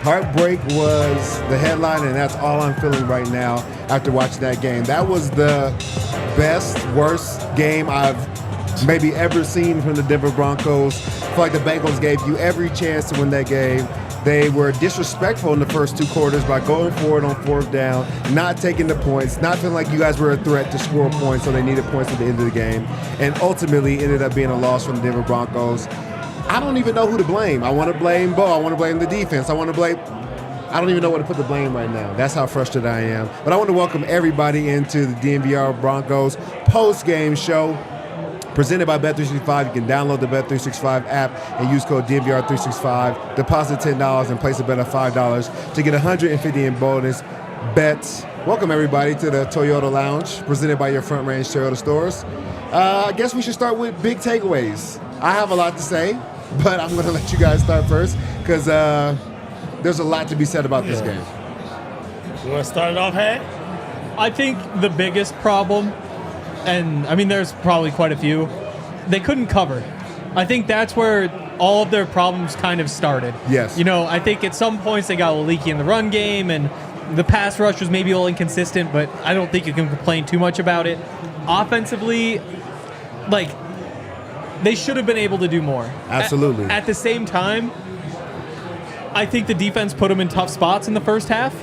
Heartbreak was the headline, and that's all I'm feeling right now after watching that game. That was the best, worst game I've maybe ever seen from the Denver Broncos. I feel like the Bengals gave you every chance to win that game. They were disrespectful in the first two quarters by going forward on fourth down, not taking the points, not feeling like you guys were a threat to score points, so they needed points at the end of the game, and ultimately ended up being a loss from the Denver Broncos. I don't even know who to blame. I want to blame Bo. I want to blame the defense. I don't even know where to put the blame right now. That's how frustrated I am. But I want to welcome everybody into the DNVR Broncos post-game show presented by Bet365. You can download the Bet365 app and use code DNVR365. Deposit $10 and place a bet of $5 to get $150 in bonus bets. Welcome, everybody, to the Toyota Lounge presented by your Front Range Toyota stores. I guess we should start with big takeaways. I have a lot to say, but I'm going to let you guys start first because there's a lot to be said about this game. You want to start it off, Hank? I think the biggest problem, and I mean there's probably quite a few, they couldn't cover. I think that's where all of their problems kind of started. Yes. You know, I think at some points they got a little leaky in the run game, and the pass rush was maybe a little inconsistent, but I don't think you can complain too much about it. Offensively, they should have been able to do more. Absolutely. At the same time, I think the defense put them in tough spots in the first half.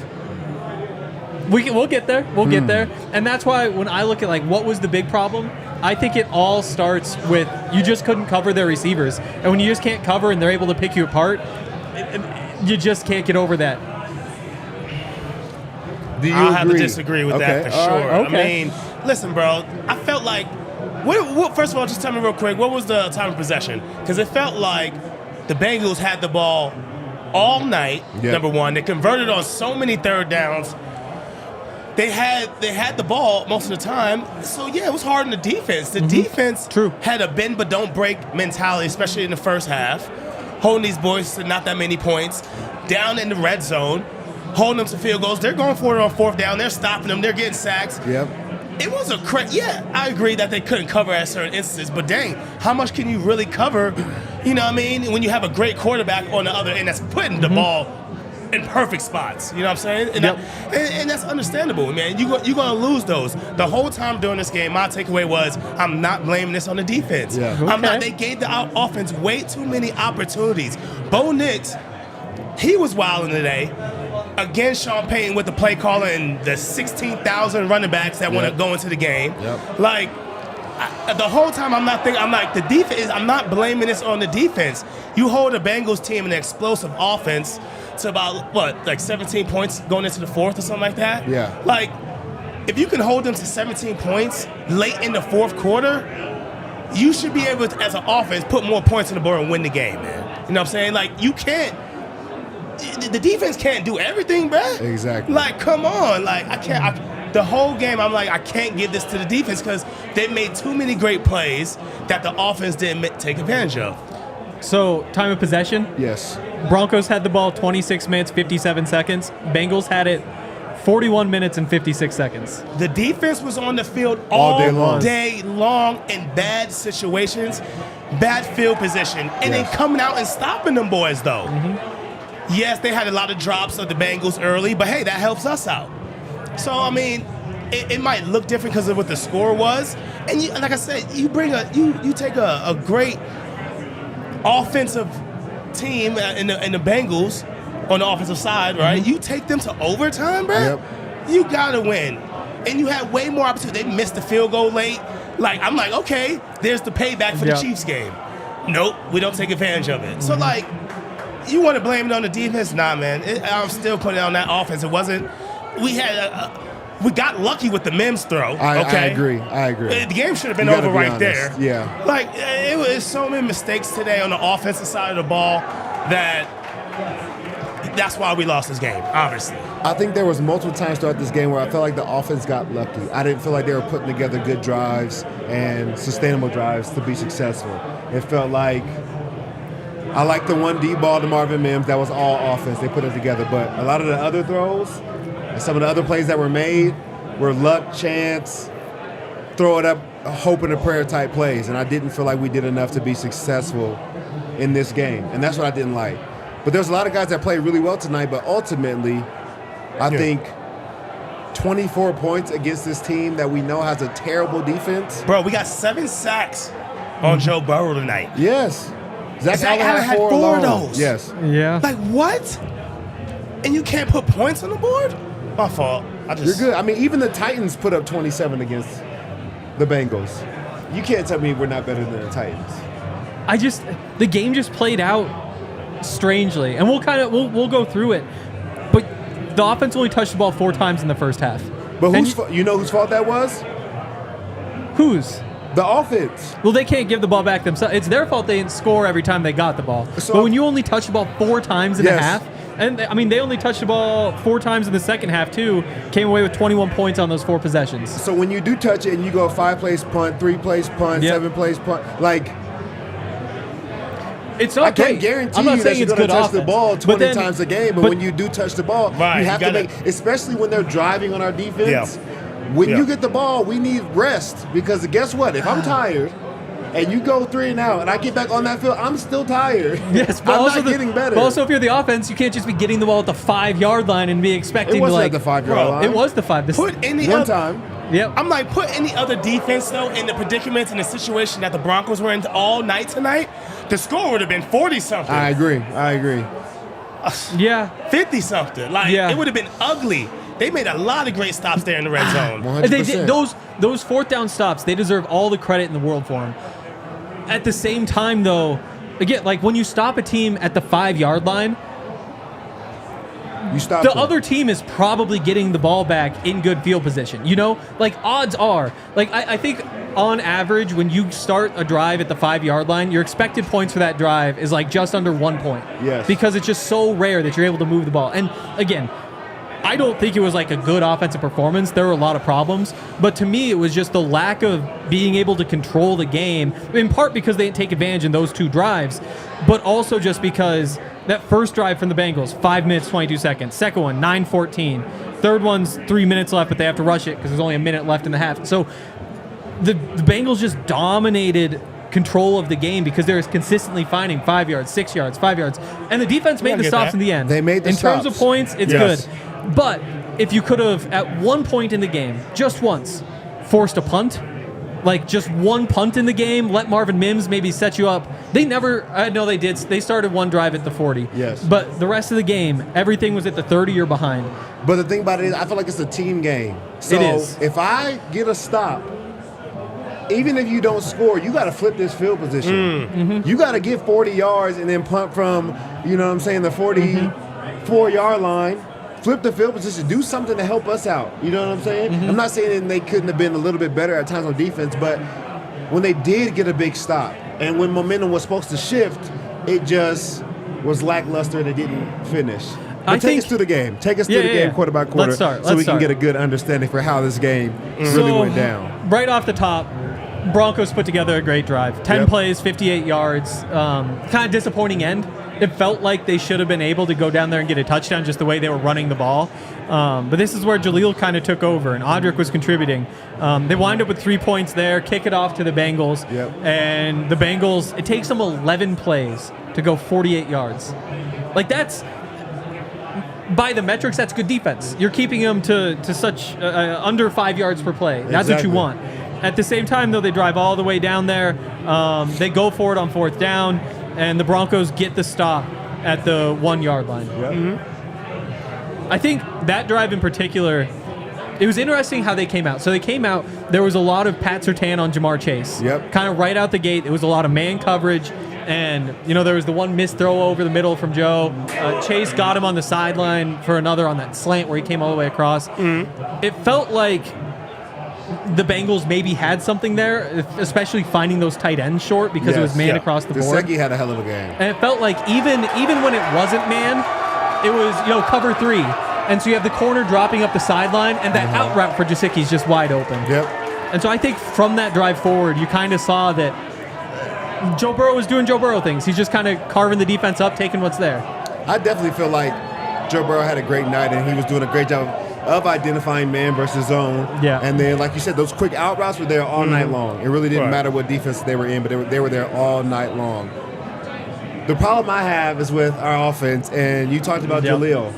We'll get there. We'll get there. And that's why when I look at what was the big problem, I think it all starts with you just couldn't cover their receivers. And when you just can't cover and they're able to pick you apart, you just can't get over that. Do you I'll agree? have to disagree with that for sure. Right. Okay. I mean, listen, bro, I felt like, first of all, just tell me real quick, what was the time of possession? Because it felt like the Bengals had the ball all night, number one. They converted on so many third downs. They had the ball most of the time. So, yeah, it was hard on the defense. The defense had a bend but don't break mentality, especially in the first half, holding these boys to not that many points, down in the red zone, holding them to field goals. They're going for it on fourth down. They're stopping them. They're getting sacks. Yep. It was I agree that they couldn't cover at certain instances, but dang, how much can you really cover, you know what I mean, when you have a great quarterback on the other end that's putting the ball in perfect spots, you know what I'm saying? And, and that's understandable, man. You're going to lose those. The whole time during this game, my takeaway was I'm not blaming this on the defense. Yeah. Okay. They gave the offense way too many opportunities. Bo Nix, he was wilding today. Again, Sean Payton with the play caller and the 16,000 running backs that want to go into the game. Yep. The whole time I'm like, the defense, I'm not blaming this on the defense. You hold a Bengals team in an explosive offense to about, 17 points going into the fourth or something like that? Yeah. If you can hold them to 17 points late in the fourth quarter, you should be able to, as an offense, put more points on the board and win the game, man. You know what I'm saying? You can't. The defense can't do everything, bruh. Exactly. Come on. I can't. The whole game, I'm like, I can't give this to the defense because they made too many great plays that the offense didn't take advantage of. So, time of possession? Yes. Broncos had the ball 26 minutes, 57 seconds. Bengals had it 41 minutes and 56 seconds. The defense was on the field all day long in bad situations, bad field position, and then coming out and stopping them boys, though. Yes, they had a lot of drops of the Bengals early, but hey, that helps us out. So, I mean, it might look different because of what the score was. And like I said, you take a great offensive team in the Bengals on the offensive side, right? You take them to overtime, bro. Yep. You gotta win. And you had way more opportunity. They missed the field goal late. I'm like, okay, there's the payback for the Chiefs game. Nope, we don't take advantage of it. So, you want to blame it on the defense? Nah, man. I'm still putting it on that offense. It wasn't. We had we got lucky with the Mims throw. I Okay, agree. The game should have been You gotta over be right honest. there. Yeah. Like, it was so many mistakes today on the offensive side of the ball that's why we lost this game, obviously. I think there was multiple times throughout this game where I felt like the offense got lucky. I didn't feel like they were putting together good drives and sustainable drives to be successful. It felt like I liked the one deep ball to Marvin Mims. That was all offense. They put it together. But a lot of the other throws and some of the other plays that were made were luck, chance, throw it up, hope and a prayer type plays. And I didn't feel like we did enough to be successful in this game. And that's what I didn't like. But there's a lot of guys that played really well tonight. But ultimately, I think 24 points against this team that we know has a terrible defense. Bro, we got 7 sacks on Joe Burrow tonight. Yes. Zach Allen had 4 of those. Yes. Yeah. Like, what? And you can't put points on the board? My fault. You're good. I mean, even the Titans put up 27 against the Bengals. You can't tell me we're not better than the Titans. The game just played out strangely, and we'll go through it. But the offense only touched the ball 4 times in the first half. But you know whose fault that was? Whose? The offense. Well, they can't give the ball back themselves. It's their fault they didn't score every time they got the ball. So, but when you only touch the ball 4 times in a Yes. half, and they only touched the ball 4 times in the second half too, came away with 21 points on those 4 possessions. So when you do touch it and you go 5 plays punt, 3 plays punt, Yep. 7 plays punt, like It's not I can't great. guarantee I'm not you that saying you're it's going to good touch the offense. ball But 20 then- times a game. But when you do touch the ball, Right, you have you to gotta- make, especially when they're driving on our defense. Yeah. When Yeah. you get the ball, we need rest because guess what? If I'm tired and you go 3 and out and I get back on that field, I'm still tired. Yes, but I'm also not getting better. But also, if you're the offense, you can't just be getting the ball at the 5-yard line and be expecting it wasn't to at the 5-yard bro, line. It was the 5. Put any one other, time. Yep. I'm like, put any other defense, though, in the predicaments and the situation that the Broncos were in all night tonight, the score would have been 40-something. I agree. 50-something. Like, Yeah. it would have been ugly. They made a lot of great stops there in the red zone. 100%. They did, those 4th down stops, they deserve all the credit in the world for them. At the same time, though, again, like when you stop a team at the 5-yard line, You stopped the them. other team is probably getting the ball back in good field position. You know, like odds are, like I think on average, when you start a drive at the 5-yard line, your expected points for that drive is like just under 1 point. Yes. Because it's just so rare that you're able to move the ball. And again, I don't think it was like a good offensive performance. There were a lot of problems. But to me, it was just the lack of being able to control the game, in part because they didn't take advantage in those 2 drives, but also just because that first drive from the Bengals, 5 minutes, 22 seconds. Second one, 9:14. Third one's 3 minutes left, but they have to rush it because there's only a minute left in the half. So the Bengals just dominated control of the game because they're consistently finding 5 yards, 6 yards, 5 yards. And the defense made the get stops that. in the end. They made the in terms stops. of points, it's Yes. good. But if you could have, at one point in the game, just once, forced a punt, like just one punt in the game, let Marvin Mims maybe set you up. They never, no, they did. They started one drive at the 40. Yes. But the rest of the game, everything was at the 30 or behind. But the thing about it is, I feel like it's a team game. So It is. if I get a stop, even if you don't score, you got to flip this field position. You got to get 40 yards and then punt from, you know what I'm saying, the 44-yard line. Flip the field position. Do something to help us out. You know what I'm saying? I'm not saying that they couldn't have been a little bit better at times on defense, but when they did get a big stop and when momentum was supposed to shift, it just was lackluster and it didn't finish. But take us to the game. Take us through the game quarter by quarter so we can get a good understanding for how this game really went down. Right off the top, Broncos put together a great drive. 10 plays, 58 yards. Kind of disappointing end. It felt like they should have been able to go down there and get a touchdown just the way they were running the ball. But this is where Jaleel kind of took over, and Audric was contributing. They wind up with 3 points there, kick it off to the Bengals. And the Bengals, it takes them 11 plays to go 48 yards. Like that's, by the metrics, that's good defense. You're keeping them to such under 5 yards per play. That's what you want. At the same time, though, they drive all the way down there. They go for it on 4th down. And the Broncos get the stop at the 1-yard line. I think that drive in particular, it was interesting how they came out. So they came out, there was a lot of Pat Surtain on Jamar Chase. Kind of right out the gate. It was a lot of man coverage. And, there was the one missed throw over the middle from Joe. Chase got him on the sideline for another on that slant where he came all the way across. Mm-hmm. It felt like the Bengals maybe had something there, especially finding those tight ends short because it was man across the board. Gesicki had a hell of a game. And it felt like even when it wasn't man, it was, cover 3. And so you have the corner dropping up the sideline, and that out route for Gesicki is just wide open. Yep. And so I think from that drive forward, you kind of saw that Joe Burrow was doing Joe Burrow things. He's just kind of carving the defense up, taking what's there. I definitely feel like Joe Burrow had a great night, and he was doing a great job of identifying man versus zone. Yeah. And then, like you said, those quick out routes were there all night long. It really didn't matter what defense they were in, but they were there all night long. The problem I have is with our offense, and you talked about Jaleel.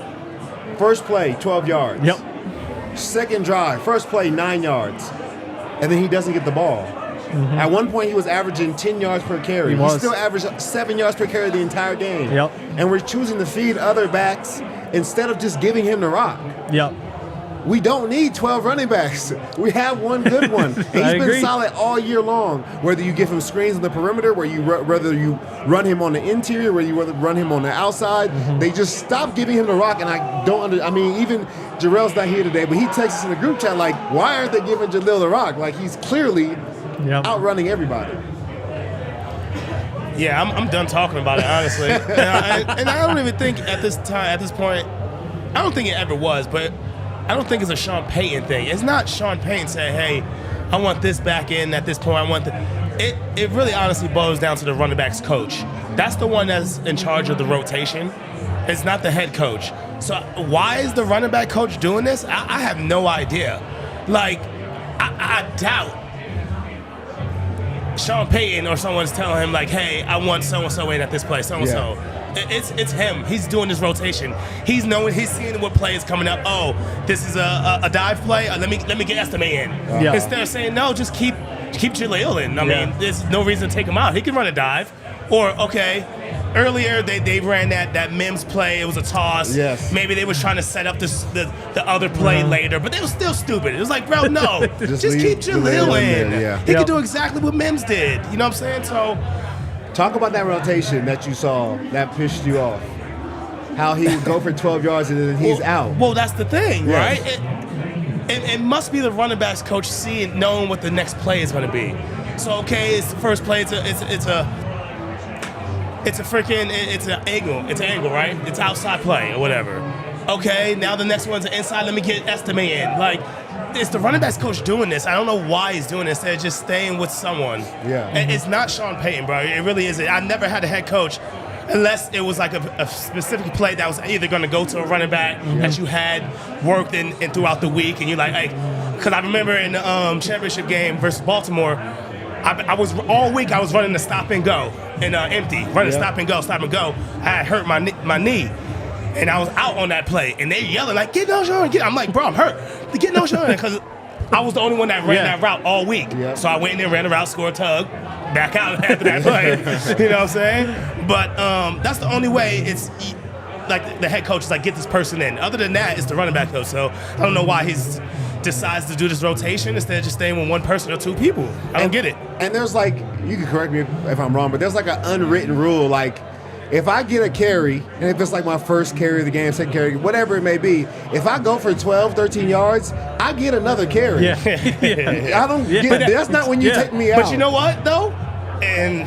First play, 12 yards. Yep. Second drive, first play, 9 yards. And then he doesn't get the ball. Mm-hmm. At one point, he was averaging 10 yards per carry. He still averaged 7 yards per carry the entire game. Yep. And we're choosing to feed other backs instead of just giving him the rock. Yep. We don't need 12 running backs. We have one good one. And he's been solid all year long. Whether you give him screens on the perimeter, whether you run him on the interior, whether you run him on the outside, they just stop giving him the rock. And I don't even Jarrell's not here today, but he texts us in the group chat like, why aren't they giving Jaleel the rock? Like, he's clearly outrunning everybody. Yeah, I'm done talking about it, honestly. and I don't even think at this point, I don't think it ever was, but I don't think it's a Sean Payton thing. It's not Sean Payton saying, hey, I want this back in at this point. I want it really honestly boils down to the running backs coach. That's the one that's in charge of the rotation. It's not the head coach. So why is the running back coach doing this? I have no idea. Like, I doubt Sean Payton or someone's telling him, like, hey, I want so-and-so in at this place, so-and-so. Yeah. It's him. He's doing this rotation. He's seeing what play is coming up. Oh, this is a dive play. Let me get Estime in. Instead of saying, no, just keep Jaleel in. I mean, there's no reason to take him out. He can run a dive. Or, okay, earlier they ran that Mims play. It was a toss. Yes. Maybe they was trying to set up the other play later, but they was still stupid. It was like, bro, no, just keep Jaleel in. He can do exactly what Mims did. You know what I'm saying? So talk about that rotation that you saw that pissed you off. How he would go for 12 yards and then he's out. Well, that's the thing, right? It must be the running backs coach knowing what the next play is going to be. So, okay, it's the first play. It's an angle, right? It's outside play or whatever. Okay, now the next one's an inside. Let me get Estime in. Like, it's the running backs coach doing this. I don't know why he's doing this. They're just staying with someone. Yeah. And it's not Sean Payton, bro. It really isn't. I never had a head coach unless it was like a specific play that was either going to go to a running back that you had worked in throughout the week, and you're like, hey, because I remember in the championship game versus Baltimore, I was all week I was running the stop and go and empty, running stop and go. I had hurt my knee. And I was out on that play, and they yelling like, "Get Knowshon!" I'm like, "Bro, I'm hurt. Get Knowshon!" Because I was the only one that ran that route all week. Yep. So I went in there, ran the route, scored a tug, back out after that play. You know what I'm saying? But that's the only way. It's like the head coach is like, get this person in. Other than that, it's the running back coach. So I don't know why he decides to do this rotation instead of just staying with one person or two people. I don't get it. And there's like, you can correct me if I'm wrong, but there's like an unwritten rule, like, if I get a carry, and if it's like my first carry of the game, second carry, whatever it may be, if I go for 12, 13 yards, I get another carry. I don't get that's not when you take me out. But you know what, though? And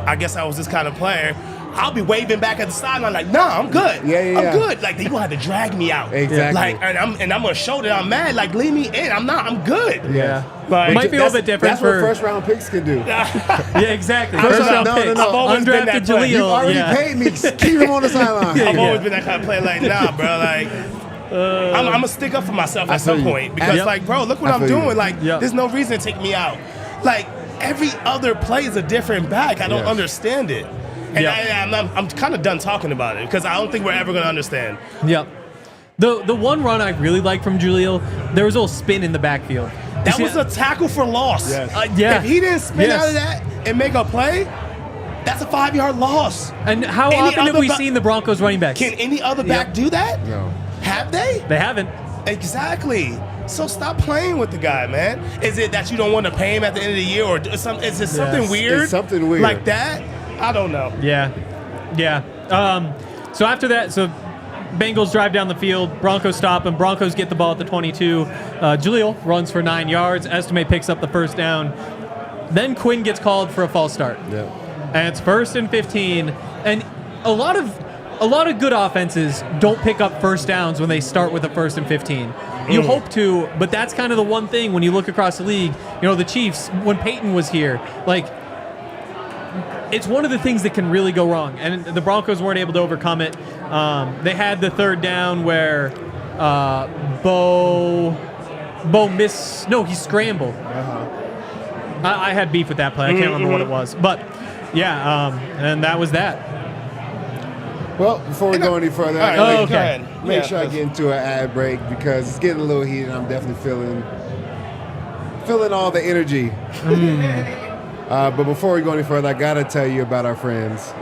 I guess I was this kind of player. I'll be waving back at the sideline like, nah, I'm good. I'm good. Like, they gonna have to drag me out. Exactly. Like, and I'm gonna show that I'm mad. Like, leave me in. I'm good. Yeah. Like, it might be a little bit different. That's what first round picks can do. Yeah, exactly. First round picks. No. I've always been that player. You've already paid me. Keep him on the sideline. I've always been that kind of player. Like, nah, bro. Like, I'm gonna stick up for myself at some point because, like, bro, look what I'm doing. Like, there's no reason to take me out. Like, every other play is a different back. I don't understand it. And I'm kind of done talking about it because I don't think we're ever going to understand. Yep. The one run I really like from Jaleel, there was a little spin in the backfield. That was a tackle for loss. Yes. If he didn't spin out of that and make a play, that's a 5-yard loss. And how often have we seen the Broncos running backs? Can any other back do that? No. Have they? They haven't. Exactly. So stop playing with the guy, man. Is it that you don't want to pay him at the end of the year, or is it something weird? It's something weird like that. I don't know. Yeah. So after that, Bengals drive down the field. Broncos stop them. Broncos get the ball at the 22. Jaleel runs for 9 yards. Estime picks up the first down. Then Quinn gets called for a false start. Yeah. And it's 1st and 15. And a lot of good offenses don't pick up first downs when they start with a 1st and 15. You hope to, but that's kind of the one thing when you look across the league. You know, the Chiefs, when Payton was here, like, it's one of the things that can really go wrong. And the Broncos weren't able to overcome it. They had the third down where Bo missed. No, he scrambled. I had beef with that play. I can't remember what it was. But, yeah, and that was that. Well, before we go any further, okay. Make sure I get into an ad break because it's getting a little heated. I'm definitely feeling all the energy. But before we go any further, I gotta tell you about our friends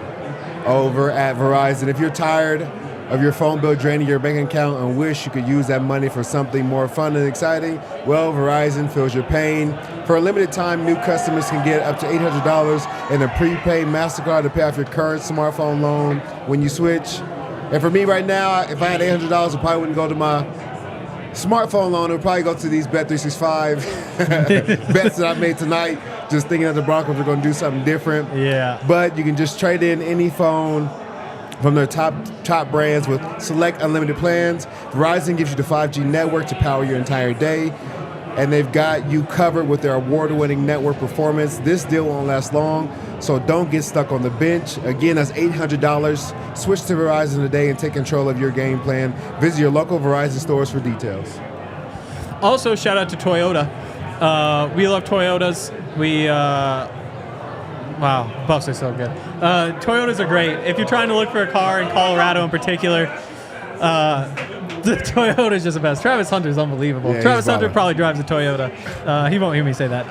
over at Verizon. If you're tired of your phone bill draining your bank account and wish you could use that money for something more fun and exciting, well, Verizon feels your pain. For a limited time, new customers can get up to $800 in a prepaid MasterCard to pay off your current smartphone loan when you switch. And for me right now, if I had $800, I probably wouldn't go to my smartphone loan. It would probably go to these Bet365 bets that I made tonight, just thinking that the Broncos are going to do something different. Yeah. But you can just trade in any phone from their top brands with select unlimited plans. Verizon gives you the 5G network to power your entire day. And they've got you covered with their award-winning network performance. This deal won't last long, so don't get stuck on the bench. Again, that's $800. Switch to Verizon today and take control of your game plan. Visit your local Verizon stores for details. Also, shout out to Toyota. We love Toyotas. Wow, Buffs are so good. Toyotas are great. If you're trying to look for a car in Colorado in particular, the Toyota is just the best. Travis Hunter's unbelievable. Yeah, Travis Hunter probably drives a Toyota. He won't hear me say that.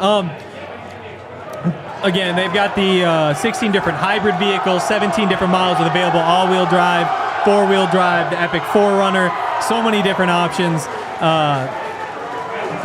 Again, they've got the 16 different hybrid vehicles, 17 different models with available all-wheel drive, four-wheel drive, the Epic 4Runner, so many different options.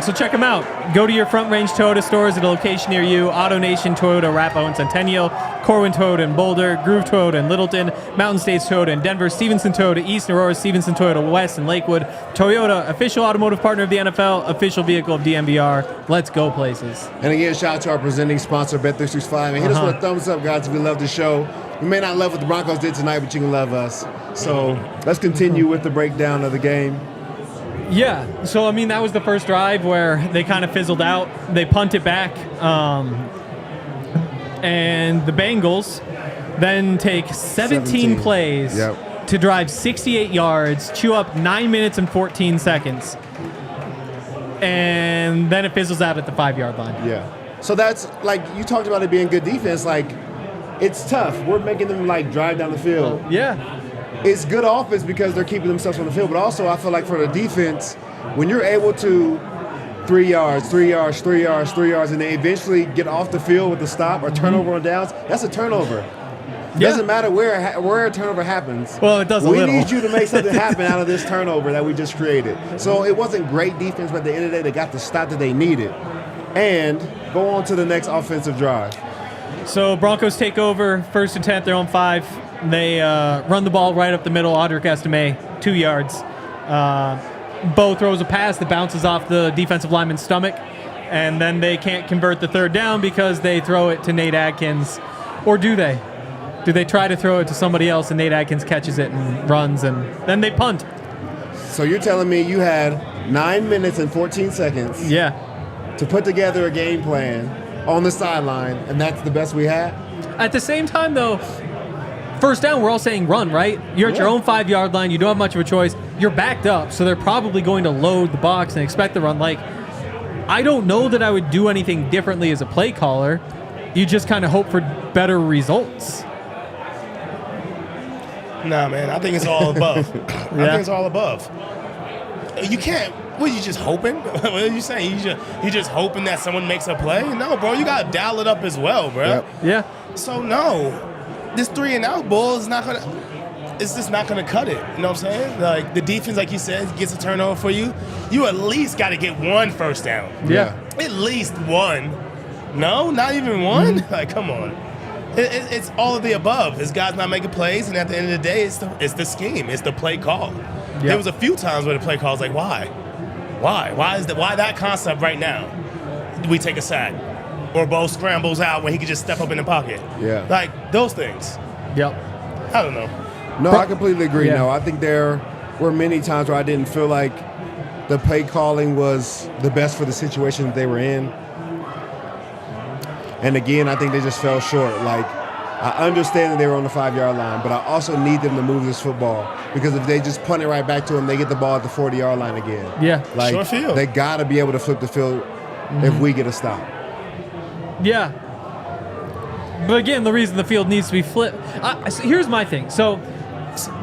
So check them out. Go to your Front Range Toyota stores at a location near you. AutoNation Toyota, Arapahoe and Centennial, Corwin Toyota in Boulder, Groove Toyota in Littleton, Mountain States Toyota in Denver, Stevenson Toyota East, Aurora, Stevenson Toyota West in Lakewood. Toyota, official automotive partner of the NFL, official vehicle of DNVR. Let's go places. And again, shout out to our presenting sponsor, Bet365. And hit us with a thumbs up, guys, if you love the show. You may not love what the Broncos did tonight, but you can love us. So let's continue with the breakdown of the game. Yeah, so I mean that was the first drive where they kind of fizzled out. They punted back, and the Bengals then take 17 plays to drive 68 yards, chew up 9 minutes and 14 seconds, and then it fizzles out at the 5-yard line. Yeah. So that's, like, you talked about it being good defense. Like, it's tough. We're making them, like, drive down the field. Yeah. It's good offense because they're keeping themselves on the field, but also I feel like for the defense, when you're able to 3 yards, 3 yards, 3 yards, 3 yards, and they eventually get off the field with a stop or turnover on downs, that's a turnover. It doesn't matter where a turnover happens. Well, it does a little. little. We need you to make something happen out of this turnover that we just created. So it wasn't great defense, but at the end of the day, they got the stop that they needed. And go on to the next offensive drive. So Broncos take over, 1st and 10th, their own 5. They run the ball right up the middle. Audric Estime, 2 yards. Bo throws a pass that bounces off the defensive lineman's stomach, and then they can't convert the third down because they throw it to Nate Adkins. Or do they? Do they try to throw it to somebody else and Nate Adkins catches it and runs, and then they punt? So you're telling me you had 9 minutes and 14 seconds to put together a game plan on the sideline, and that's the best we had? At the same time, though, first down, we're all saying run, right? You're at your own 5-yard line. You don't have much of a choice. You're backed up, so they're probably going to load the box and expect the run. Like, I don't know that I would do anything differently as a play caller. You just kind of hope for better results. Nah, man, I think it's all above. I think it's all above. You can't. What, you just hoping? What are you saying? You just hoping that someone makes a play? No, bro, you got to dial it up as well, bro. Yep. Yeah. So, no. This 3-and-out ball is not going to... It's just not going to cut it. You know what I'm saying? Like, the defense, like you said, gets a turnover for you. You at least got to get 1 first down. Yeah. At least 1. No? Not even 1? Like, come on. It's all of the above. This guy's not making plays, and at the end of the day, it's the scheme. It's the play call. Yep. There was a few times where the play call was like, why? Why that concept right now? We take a sack, or Bo scrambles out when he could just step up in the pocket. Yeah, like those things. Yep. I don't know. No, I completely agree. Yeah. No, I think there were many times where I didn't feel like the play calling was the best for the situation that they were in. And again, I think they just fell short. Like, I understand that they were on the 5-yard line, but I also need them to move this football, because if they just punt it right back to them, they get the ball at the 40-yard line again. Yeah. Like, sure field. They got to be able to flip the field if we get a stop. Yeah. But again, the reason the field needs to be flipped. So here's my thing. So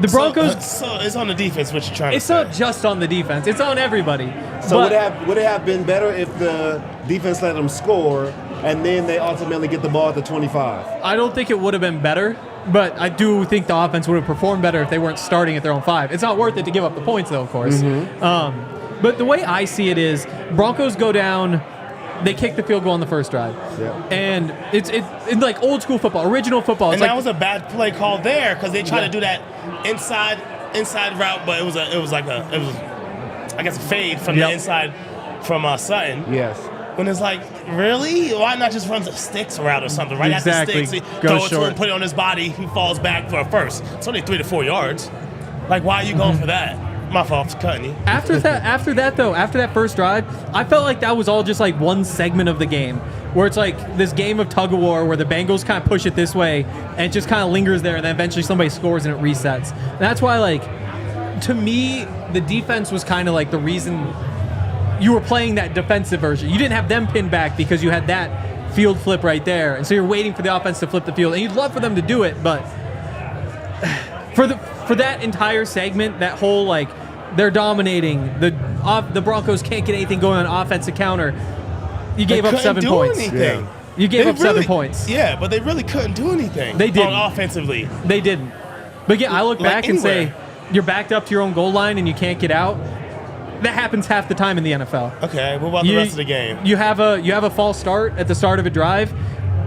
the Broncos. So it's on the defense. What you're trying to It's say? not just on the defense. It's on everybody. So But- would it have been better if the defense let them score and then they ultimately get the ball at the 25? I don't think it would have been better, but I do think the offense would have performed better if they weren't starting at their own 5. It's not worth it to give up the points, though, of course. But the way I see it is, Broncos go down, they kick the field goal on the first drive. Yeah. And it's like old school football, original football. It's And like, that was a bad play call there, because they tried to do that inside route, but it was I guess a fade from the inside from Sutton. Yes. When it's like, really? Why not just run the sticks route or something? Right Exactly. at the sticks, Go throw it to short. him, put it on his body, he falls back for a first. It's only 3 to 4 yards. Like, why are you going for that? My fault for cutting you. After that first drive, I felt like that was all just like one segment of the game, where it's like this game of tug of war where the Bengals kind of push it this way and it just kind of lingers there, and then eventually somebody scores and it resets. And that's why, like, to me, the defense was kind of like the reason you were playing that defensive version. You didn't have them pinned back because you had that field flip right there, and so you're waiting for the offense to flip the field, and you'd love for them to do it, but for that entire segment, that whole like they're dominating, the Broncos can't get anything going on offensive counter. You gave up 7 points. Anything. You gave up 7 points. Yeah, but they really couldn't do anything. They didn't. Offensively. They didn't. But again, I look back and say, anywhere. you're backed up to your own goal line and you can't get out. That happens half the time in the NFL. Okay, what about the rest of the game? You have a false start at the start of a drive.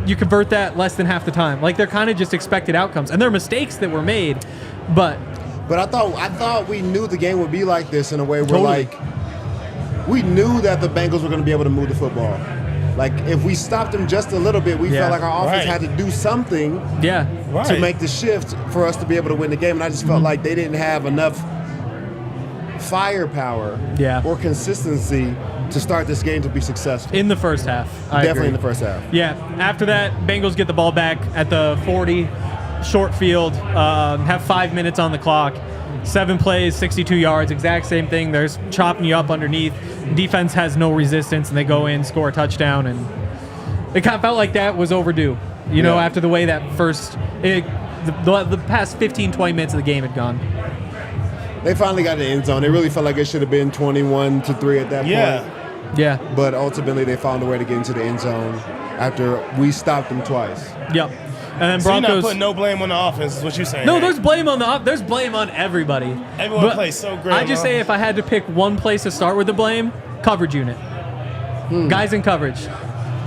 You convert that less than half the time. Like, they're kind of just expected outcomes, and there are mistakes that were made, but I thought we knew the game would be like this in a way where Totally. like we knew that the Bengals were going to be able to move the football. Like, if we stopped them just a little bit, we felt like our offense had to do something to make the shift for us to be able to win the game. And I just felt like they didn't have enough firepower or consistency to start this game to be successful. in the first half. I Definitely agree. in the first half. Yeah. After that, Bengals get the ball back at the 40, short field, have 5 minutes on the clock. 7 plays, 62 yards, exact same thing. They're chopping you up underneath. Defense has no resistance, and they go in, score a touchdown, and it kind of felt like that was overdue. You know, after the way that the past 15, 20 minutes of the game had gone. They finally got the end zone. They really felt like it should have been 21-3 at that point. Yeah. But ultimately, they found a way to get into the end zone after we stopped them twice. Yep. And then So you're Broncos. not putting no blame on the offense, is what you're saying. No, Hank. there's blame on everybody. Everyone But plays so great. I just say if I had to pick one place to start with the blame, coverage unit. Guys in coverage.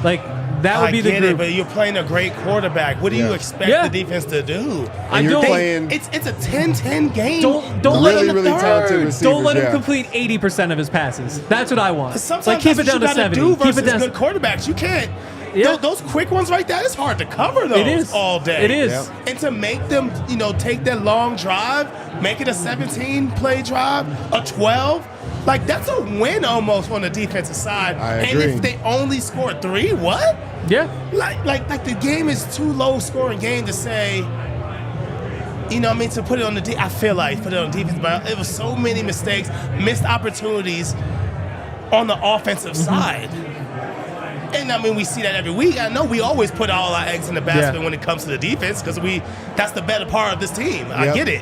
Like, that would be the get group. it, but you're playing a great quarterback. What do you expect the defense to do? I you're don't. playing- It's a 10-10 game. Don't Really, let him. really talented receivers. Don't let him yeah. complete 80% of his passes. That's what I want. Sometimes Like, keep that's it down what to you gotta 70. do Keep versus it down. good quarterbacks. You can't. Yeah. Those quick ones right there, it's hard to cover those It is all day. It is. Yep. And to make them, take that long drive, make it a 17-play drive, a 12, like that's a win almost on the defensive side. I And agree. if they only score 3, what? Yeah. Like the game is too low scoring game to say, to put it on the I feel like put it on defense, but it was so many mistakes, missed opportunities on the offensive side. And we see that every week. I know we always put all our eggs in the basket when it comes to the defense because that's the better part of this team. I get it.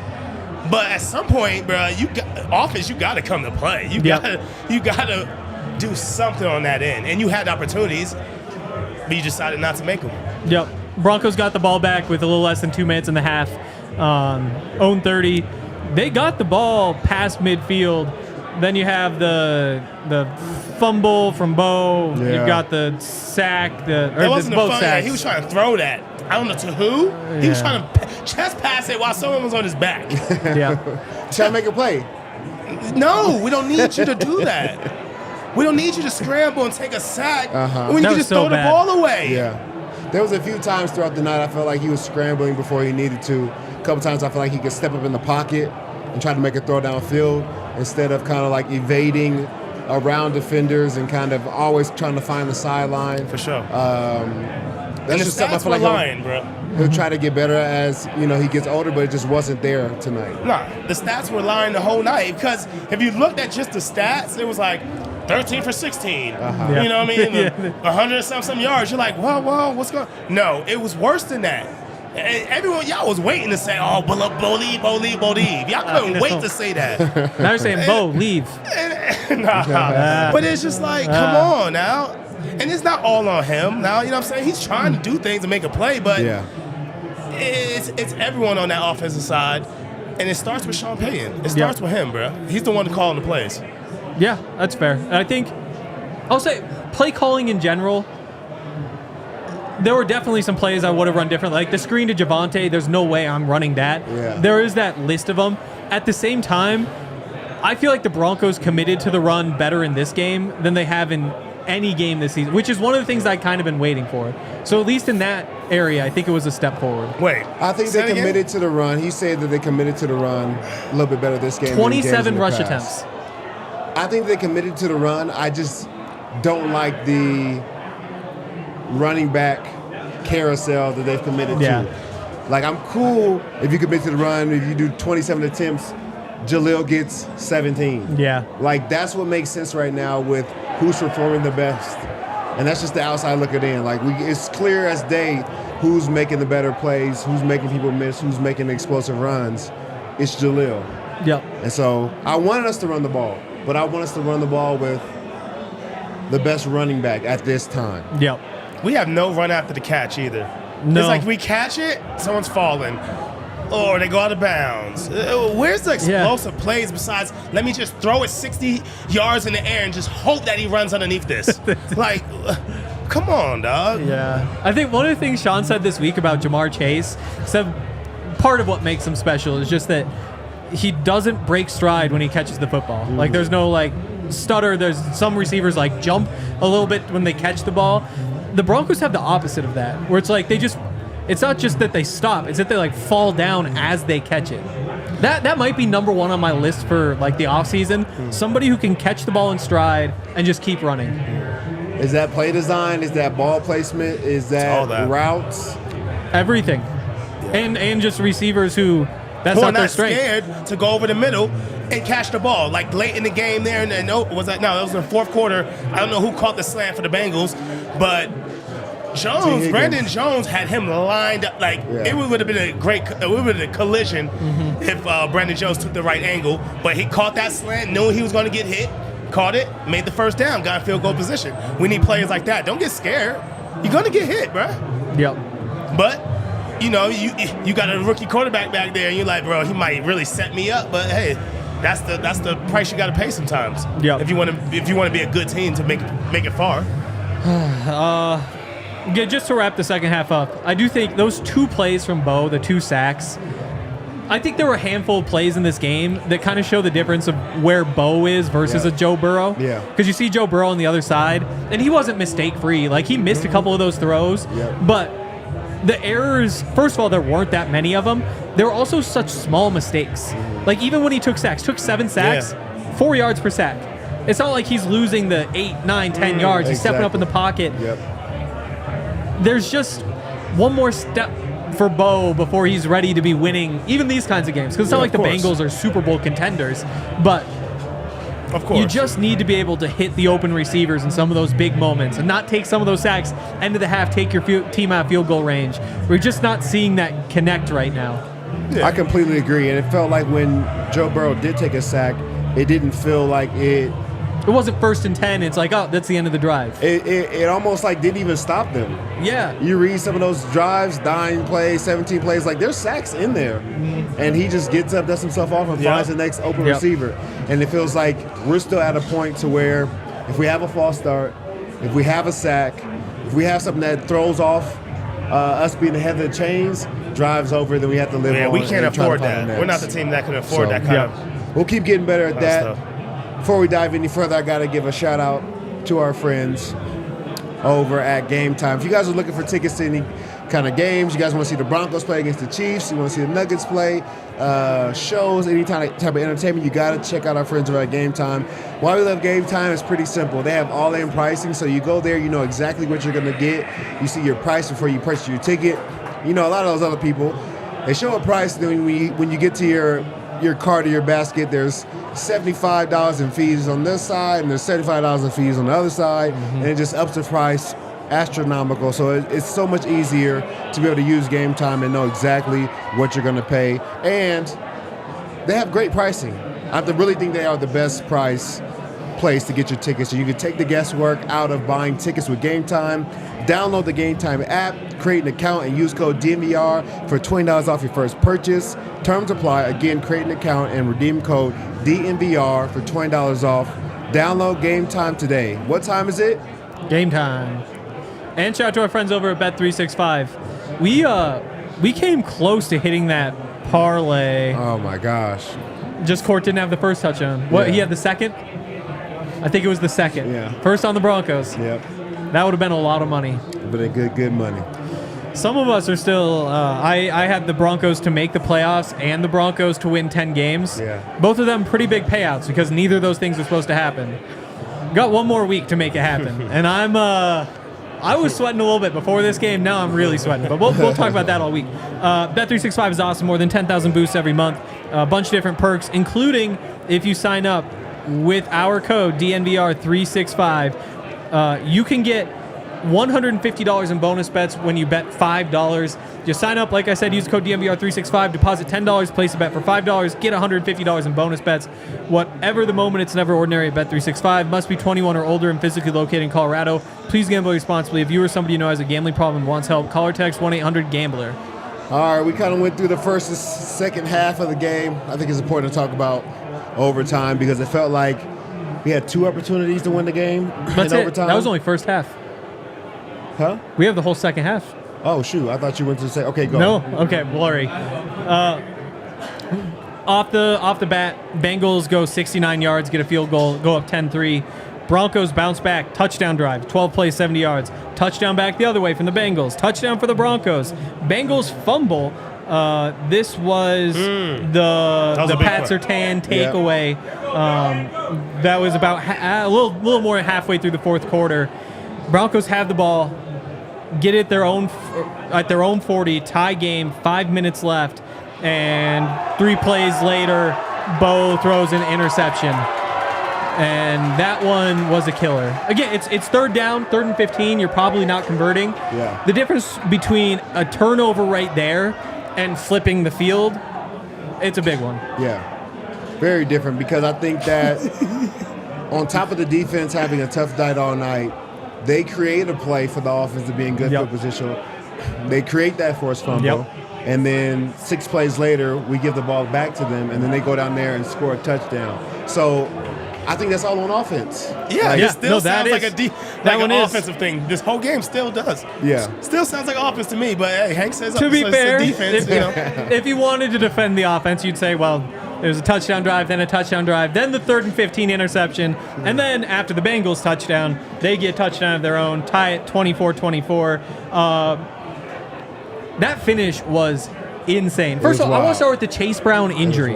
But at some point, bro, you got to come to play. You got to do something on that end. And you had opportunities, but you decided not to make them. Yep. Broncos got the ball back with a little less than 2 minutes in the half. Own 30. They got the ball past midfield. Then you have the fumble from Bo. Yeah. You've got the sack. That wasn't a both fun. sacks. He was trying to throw that. I don't know to who. He was trying to chest pass it while someone was on his back. Yeah. Trying to make a play. No, we don't need you to do that. We don't need you to scramble and take a sack when you can just throw the ball away. Yeah. There was a few times throughout the night I felt like he was scrambling before he needed to. A couple times I felt like he could step up in the pocket and try to make a throw downfield instead of kind of like evading around defenders and kind of always trying to find the sideline. For sure. That's just something I feel like lying, bro. He'll try to get better as he gets older, but it just wasn't there tonight. Nah, the stats were lying the whole night because if you looked at just the stats, it was like 13 for 16. You know what I mean? 100-some yards. You're like, whoa, what's going on? No, it was worse than that. And everyone, y'all was waiting to say, oh, believe. Y'all couldn't wait to say that. Now you're saying, Bo, leave. But it's just like, come on now. And it's not all on him now. You know what I'm saying? He's trying to do things and make a play, but it's everyone on that offensive side. And it starts with Sean Payton. It starts with him, bro. He's the one calling the plays. Yeah, that's fair. And I think, I'll say, play calling in general, there were definitely some plays I would have run differently. Like the screen to Javonte, there's no way I'm running that. Yeah. There is that list of them. At the same time, I feel like the Broncos committed to the run better in this game than they have in any game this season, which is one of the things I've kind of been waiting for. So at least in that area, I think it was a step forward. Wait. I think they committed to the run. He said that they committed to the run a little bit better this game. 27 rush attempts. I think they committed to the run. I just don't like the running back carousel that they've committed to. Like, I'm cool if you commit to the run. If you do 27 attempts, Jaleel gets 17. Yeah. Like, that's what makes sense right now with who's performing the best. And that's just the outside looking in. Like, it's clear as day who's making the better plays, who's making people miss, who's making the explosive runs. It's Jaleel. Yep. And so I wanted us to run the ball, but I want us to run the ball with the best running back at this time. Yep. We have no run after the catch either. No. It's like we catch it, someone's falling. Or they go out of bounds. Where's the explosive plays besides let me just throw it 60 yards in the air and just hope that he runs underneath this? Like, come on, dog. Yeah. I think one of the things Sean said this week about Jamar Chase, said part of what makes him special is just that he doesn't break stride when he catches the football. Like, there's no, like, stutter. There's some receivers, like, jump a little bit when they catch the ball. The Broncos have the opposite of that, where it's like they just... It's not just that they stop; it's that they like fall down as they catch it. That might be number one on my list for like the offseason. Somebody who can catch the ball in stride and just keep running. Is that play design? Is that ball placement? Is that routes? Everything, and just receivers who that's not their strength. Scared to go over the middle and catch the ball like late in the game there. And that was in the fourth quarter. I don't know who caught the slant for the Bengals, but. Brandon Jones had him lined up. Like, it would have been it would have been a collision if Brandon Jones took the right angle. But he caught that slant, knowing he was going to get hit, caught it, made the first down, got in field goal position. We need players like that. Don't get scared. You're going to get hit, bro. Yep. But, you got a rookie quarterback back there, and you're like, bro, he might really set me up. But, hey, that's the price you got to pay sometimes. Yep. If you want to be a good team to make it far. Yeah, just to wrap the second half up, I do think those two plays from Bo, the 2 sacks, I think there were a handful of plays in this game that kind of show the difference of where Bo is versus a Joe Burrow. Yeah. Because you see Joe Burrow on the other side, and he wasn't mistake-free. Like, he missed a couple of those throws, but the errors, first of all, there weren't that many of them. There were also such small mistakes. Like, even when he took 7 sacks, 4 yards per sack. It's not like he's losing the 8, 9, 10 yards. He's stepping up in the pocket. There's just one more step for Bo before he's ready to be winning even these kinds of games. Because it's not like the Bengals are Super Bowl contenders, but of course you just need to be able to hit the open receivers in some of those big moments and not take some of those sacks, end of the half, take your team out of field goal range. We're just not seeing that connect right now. I completely agree. And it felt like when Joe Burrow did take a sack, it didn't feel like it wasn't 1st and 10. It's like, oh, that's the end of the drive. It almost like didn't even stop them. Yeah. You read some of those drives, 9 plays, 17 plays, like there's sacks in there. And he just gets up, dusts himself off, and finds the next open receiver. And it feels like we're still at a point to where if we have a false start, if we have a sack, if we have something that throws off us being ahead of the chains drives over that we have to live on. We can't and try to afford find that. the next. We're not the team that can afford that kind of. We'll keep getting better at that. stuff. Before we dive any further, I got to give a shout out to our friends over at Game Time. If you guys are looking for tickets to any kind of games, you guys want to see the Broncos play against the Chiefs, you want to see the Nuggets play, shows, any type of entertainment, you got to check out our friends over at Game Time. Why we love Game Time is pretty simple. They have all-in pricing, so you go there, you know exactly what you're going to get. You see your price before you purchase your ticket. You know, a lot of those other people, they show a price, then when you get to your cart or your basket, there's $75 in fees on this side, and there's $75 in fees on the other side, and it just ups the price astronomical. So it's so much easier to be able to use Game Time and know exactly what you're going to pay. And they have great pricing. I really think they are the best price place to get your tickets. So you can take the guesswork out of buying tickets with Game Time. Download the Game Time app, create an account, and use code DNVR for $20 off your first purchase. Terms apply. Again, create an account and redeem code DNVR for $20 off. Download Game Time today. What time is it? Game Time. And shout out to our friends over at Bet365. We came close to hitting that parlay. Oh my gosh. Just Court didn't have the first touchdown. What, he had the second? I think it was the second. Yeah. First on the Broncos. Yep. That would have been a lot of money. But a good money. Some of us are still. I had the Broncos to make the playoffs and the Broncos to win 10 games. Yeah. Both of them pretty big payouts because neither of those things are supposed to happen. Got one more week to make it happen, and I was sweating a little bit before this game. Now I'm really sweating, but we'll talk about that all week. Bet365 is awesome. More than 10,000 boosts every month. A bunch of different perks, including if you sign up with our code DNVR365, you can get $150 in bonus bets when you bet $5. Just sign up, like I said, use code DNVR365, deposit $10, place a bet for $5, get $150 in bonus bets. Whatever the moment, it's never ordinary at Bet365. Must be 21 or older and physically located in Colorado. Please gamble responsibly. If you or somebody you know has a gambling problem and wants help, call or text 1-800-GAMBLER. All right, we kind of went through the first and second half of the game. I think it's important to talk about overtime because it felt like we had two opportunities to win the game That's in it. overtime. That was only first half. Huh? We have the whole second half. Oh, shoot. I thought you went to say, okay, go. No? Okay, blurry. Off the bat, Bengals go 69 yards, get a field goal, go up 10-3. Broncos bounce back, touchdown drive, 12 plays, 70 yards. Touchdown back the other way from the Bengals. Touchdown for the Broncos. Bengals fumble. This was the Pat Surtain takeaway. That was about a little more than halfway through the fourth quarter. Broncos have the ball, get it at their own 40, tie game, 5 minutes left, and 3 plays later, Bo throws an interception. And that one was a killer. Again, it's third down, 3rd and 15. You're probably not converting. Yeah. The difference between a turnover right there and flipping the field, it's a big one. Yeah. Very different because I think that on top of the defense having a tough night all night, they create a play for the offense to be in good field position. They create that forced fumble. And then 6 plays later, we give the ball back to them, and then they go down there and score a touchdown. So I think that's all on offense. Yeah, like, it still sounds like an is. offensive thing. This whole game still does. Yeah. Still sounds like offense to me, but hey, Hank says To be fair, defense. if you wanted to defend the offense, you'd say, well, there's a touchdown drive, then a touchdown drive, then the 3rd and 15 interception, and then after the Bengals touchdown, they get a touchdown of their own, tie it 24-24. That finish was insane. First of all, I want to start with the Chase Brown injury.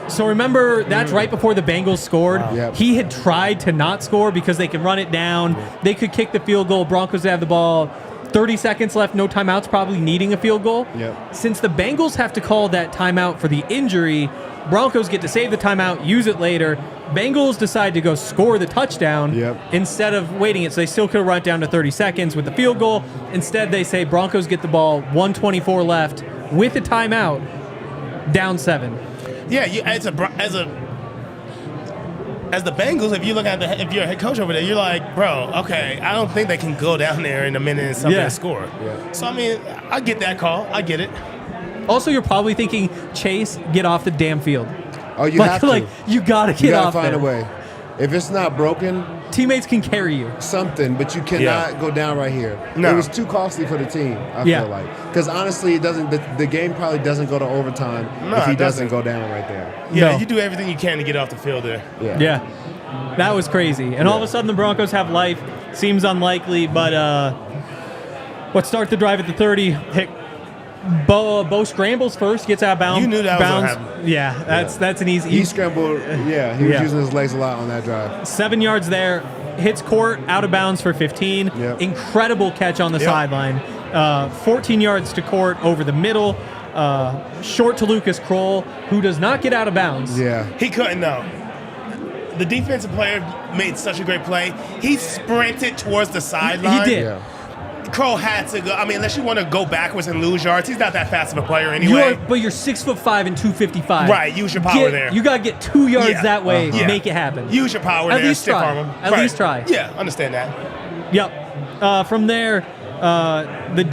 So remember, that's right before the Bengals scored. Wow. Yep. He had tried to not score because they can run it down. They could kick the field goal. Broncos have the ball. 30 seconds left, no timeouts, probably needing a field goal. Yep. Since the Bengals have to call that timeout for the injury, Broncos get to save the timeout, use it later. Bengals decide to go score the touchdown instead of waiting it. So they still could have run it down to 30 seconds with the field goal. Instead, they say Broncos get the ball, 1:24 left, with a timeout, down 7. Yeah, as the Bengals, if you look at if you're a head coach over there, you're like, bro, okay, I don't think they can go down there in a minute and something and score. Yeah. So I mean, I get that call. I get it. Also, you're probably thinking, Chase, get off the damn field. Oh, you have to. You gotta get off there. You gotta find there. a way. if it's not broken, teammates can carry you. something, but you cannot go down right here. No. It was too costly for the team, I feel like. Because honestly, it doesn't. The game probably doesn't go to overtime if he doesn't go down right there. Yeah, No. you do everything you can to get off the field there. Yeah. That was crazy. And all of a sudden the Broncos have life. Seems unlikely, but let's start the drive at the 30. Bo scrambles first, gets out of bounds. You knew that was going to happen. Yeah, that's an easy. He scrambled. Yeah, he was using his legs a lot on that drive. 7 yards there, hits court, out of bounds for 15. Yep. Incredible catch on the sideline. 14 yards to court over the middle. Short to Lucas Kroll, who does not get out of bounds. Yeah. He couldn't, though. The defensive player made such a great play. He sprinted towards the sideline. He did. Yeah. Crow had to go. I mean, unless you want to go backwards and lose yards, he's not that fast of a player anyway. But you're 6'5" and 255. Right, use your power there. You got to get 2 yards that way. Yeah. Make it happen. Use your power At there. least stiff try. arm him. At least try. Yeah, understand that. Yep. From there, the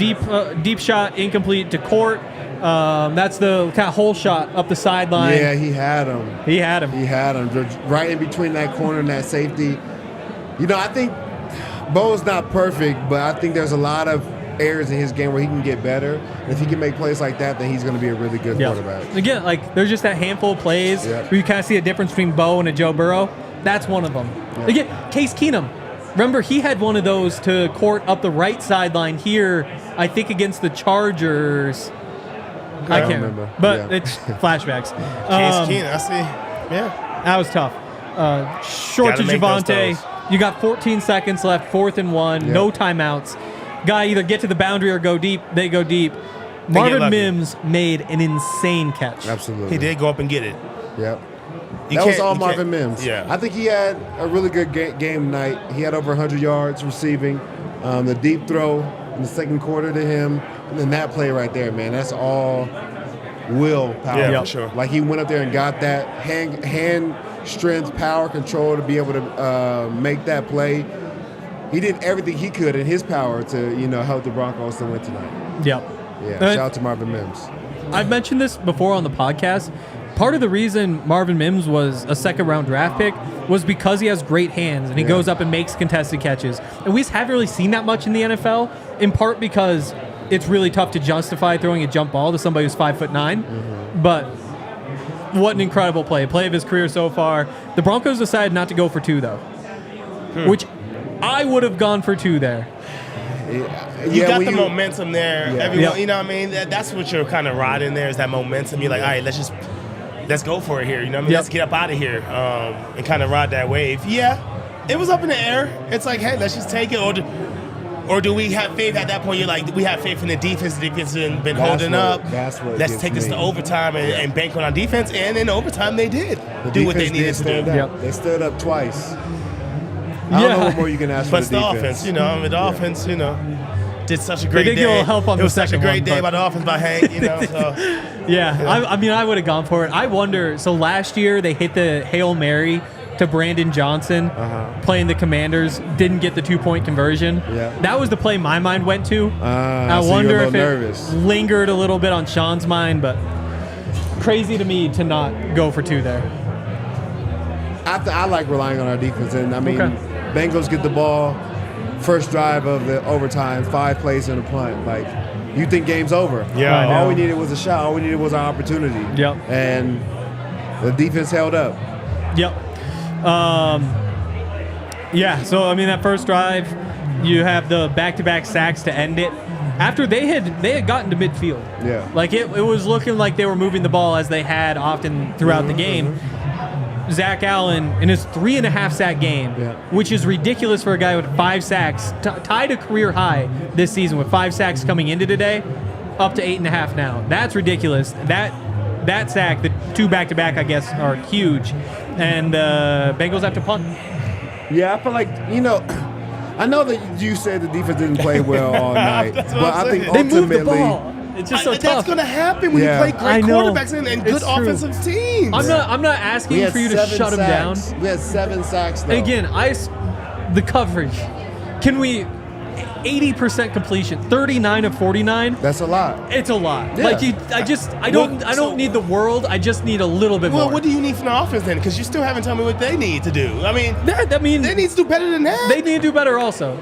deep shot incomplete to Court. That's the kind of hole shot up the sideline. Yeah, he had him. He had him. He had him just right in between that corner and that safety. You know, I think Bo's not perfect, but I think there's a lot of areas in his game where he can get better. And if he can make plays like that, then he's going to be a really good quarterback. Again, like there's just that handful of plays where you kind of see a difference between Bo and a Joe Burrow. That's one of them. Again, Case Keenum. Remember, he had one of those to Court up the right sideline here, I think against the Chargers. I can't remember. But it's flashbacks. Case Keenum, I see. Yeah. That was tough. Short to Javonte. You got 14 seconds left, 4th and 1, no timeouts. Guy either get to the boundary or go deep. They go deep. Marvin Mims made an insane catch. Absolutely. He did go up and get it. Yep. That was all Marvin Mims. Yeah. I think he had a really good game night. He had over 100 yards receiving. The deep throw in the second quarter to him. And then that play right there, man, that's all willpower. Yeah, for sure. Like he went up there and got that hand strength, power, control to be able to make that play. He did everything he could in his power to, help the Broncos to win tonight. Yep. Yeah, shout out to Marvin Mims. I've mentioned this before on the podcast. Part of the reason Marvin Mims was a second-round draft pick was because he has great hands and he goes up and makes contested catches. And we just haven't really seen that much in the NFL, in part because it's really tough to justify throwing a jump ball to somebody who's 5'9". Mm-hmm. But what an incredible play of his career so far. The Broncos decided not to go for 2, though, which I would have gone for 2 there. You got the momentum there. Everyone, you know what I mean? That's what you're kind of riding there is that momentum. You're like, all right, let's go for it here. You know what I mean? Let's get up out of here and kind of ride that wave. Yeah, it was up in the air. It's like, hey, let's just take it. Or do we have faith at that point? You're like, we have faith in the defense. The defense has been holding up. Let's take this to overtime and bank on our defense. And in overtime, they did do what they needed to do. They stood up twice. I don't know what more you can ask for the defense. Plus the offense, the offense, did such a great day. They did get a little help on it was the such a second great one, day by the offense by Hank, So. I mean, I would have gone for it. I wonder, so last year they hit the Hail Mary to Brandon Johnson playing the Commanders, didn't get the 2-point conversion. Yeah. That was the play my mind went to. I so wonder if nervous. It lingered a little bit on Sean's mind, but crazy to me to not go for 2 there. I like relying on our defense, and I mean, Bengals get the ball, first drive of the overtime, 5 plays and a punt. Like, you think game's over. Yeah. All we needed was a shot. All we needed was our opportunity. Yep. And the defense held up. Yep. So, I mean, that first drive, you have the back-to-back sacks to end it. After they had gotten to midfield. Yeah. Like, it was looking like they were moving the ball as they had often throughout the game. Zach Allen in his 3.5 sack game, which is ridiculous for a guy with 5 sacks, tied a career high this season with 5 sacks coming into today, up to 8.5 now. That's ridiculous. That sack, the 2 back-to-back, I guess, are huge. And Bengals have to punt. Yeah, I feel like, I know that you said the defense didn't play well all night, but I think they ultimately moved the ball. It's just so tough. That's going to happen when you play great quarterbacks and good offensive teams. I'm not asking for you to shut them down. We had 7 sacks, though. Again, the coverage. Can we 80% completion, 39 of 49. That's a lot. It's a lot. Yeah. Like I don't need the world. I just need a little bit more. Well, what do you need from the offense then? Because you still haven't told me what they need to do. I mean, they need to do better than that. They need to do better also.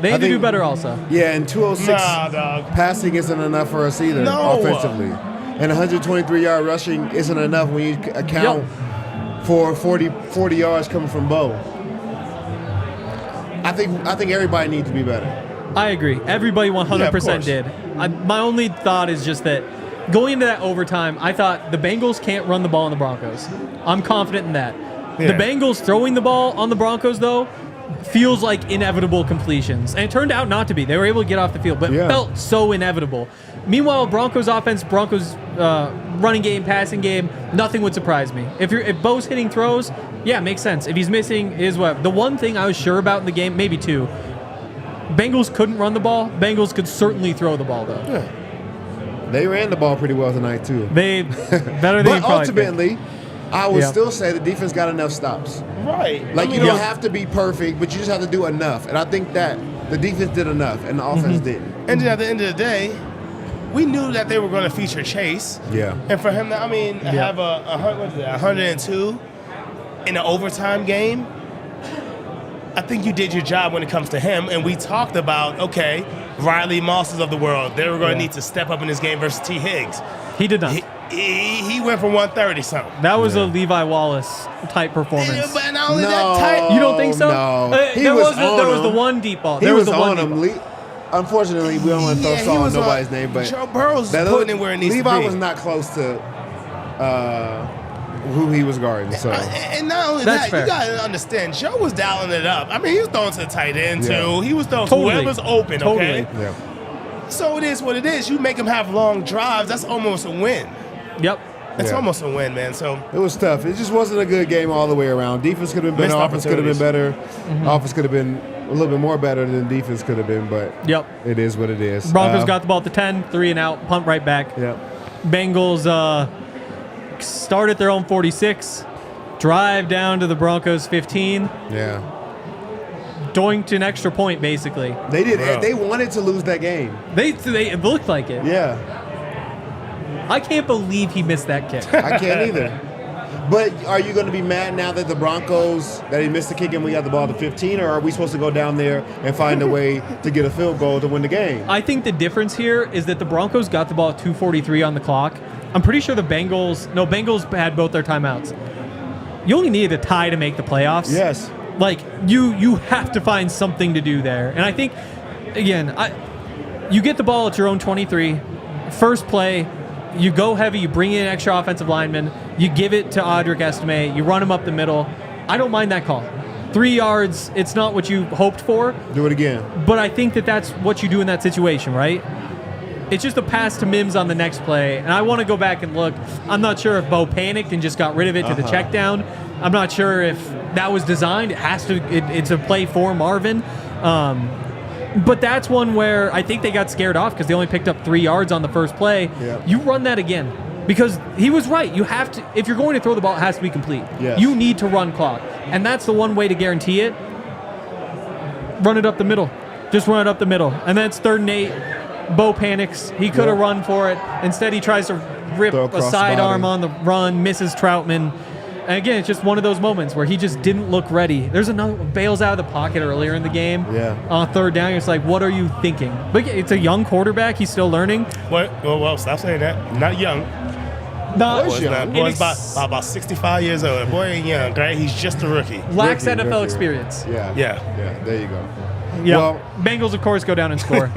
Yeah, and 206 Nah, dog. passing isn't enough for us either offensively. And 123-yard rushing isn't enough when you account for 40 yards coming from Bo. I think everybody needs to be better. I agree. Everybody 100% did. My only thought is just that going into that overtime, I thought the Bengals can't run the ball on the Broncos. I'm confident in that. Yeah. The Bengals throwing the ball on the Broncos, though, feels like inevitable completions. And it turned out not to be. They were able to get off the field, but it felt so inevitable. Meanwhile, Broncos offense, Broncos running game, passing game, nothing would surprise me. If Bo's hitting throws, yeah, makes sense. If he's missing, is what. The one thing I was sure about in the game, maybe two, Bengals couldn't run the ball. Bengals could certainly throw the ball, though. Yeah. They ran the ball pretty well tonight, too. They better than But you probably ultimately, I would still say the defense got enough stops. Right. Like, you don't have to be perfect, but you just have to do enough. And I think that the defense did enough, and the offense didn't. And then at the end of the day, we knew that they were going to feature Chase. Yeah. And for him to, have a 102 in an overtime game, I think you did your job when it comes to him. And we talked about, okay, Riley Mosses of the world, they were going to need to step up in this game versus T. Higgs. He did not. He went for 130 something. That was a Levi Wallace type performance. But not only that tight. You don't think so? No. There was the one deep ball. He was on him. Unfortunately, we don't want to throw on nobody's name, but Joe Burrow's putting it where it needs to be. Levi was not close to who he was guarding. So, and not only That's that, fair. you got to understand, Joe was dialing it up. I mean, he was throwing to the tight end Yeah. too. He was throwing Totally. whoever's open. Okay. Totally. yeah. So it is what it is. You make him have long drives. That's almost a win. Yep. It's Yeah. almost a win, man. So It was tough. It just wasn't a good game all the way around. Defense could have been better. Missed Offense could have been better. Mm-hmm. Offense could have been a little bit more better than defense could have been, but Yep. it is what it is. Broncos got the ball at the 10, 3 and out, punt right back. Yeah. Bengals start at their own 46, drive down to the Broncos 15, Yeah. doink to an extra point, basically. They did. Bro. They wanted to lose that game. They it looked like it. Yeah. I can't believe he missed that kick. I can't either. But are you going to be mad now that the Broncos, that he missed the kick and we got the ball at the 15, or are we supposed to go down there and find a way to get a field goal to win the game? I think the difference here is that the Broncos got the ball at 2:43 on the clock. I'm pretty sure Bengals had both their timeouts. You only needed a tie to make the playoffs. Yes. Like, you have to find something to do there. And I think, again, you get the ball at your own 23, first play, you go heavy, you bring in an extra offensive lineman, you give it to Audric Estime, you run him up the middle. I don't mind that call. 3 yards, it's not what you hoped for, Do it again. but I think that that's what you do in that situation, right? It's just a pass to Mims on the next play, and I want to go back and look. I'm not sure if Bo panicked and just got rid of it to the check down. I'm not sure if that was designed. It's a play for Marvin. But that's one where I think they got scared off because they only picked up 3 yards on the first play. Yeah. You run that again because he was right. You have to, if you're going to throw the ball, it has to be complete. Yes. You need to run clock, and that's the one way to guarantee it. Run it up the middle. Just run it up the middle, and then it's 3rd and 8. Bo panics. He could have run for it. Instead, he tries to rip Throw a across the sidearm body. on the run, misses Troutman. And again, it's just one of those moments where he just didn't look ready. There's another bails out of the pocket earlier in the game. Yeah. On 3rd down, it's like, what are you thinking? But it's a young quarterback. He's still learning. Well, stop saying that. Not young. Not Boy's young. Boy's about 65 years old. Boy ain't young, right? He's just a rookie. lacks Rookie, NFL rookie. experience. Yeah. Yeah. Yeah. There you go. Yeah. Well, Bengals, of course, go down and score.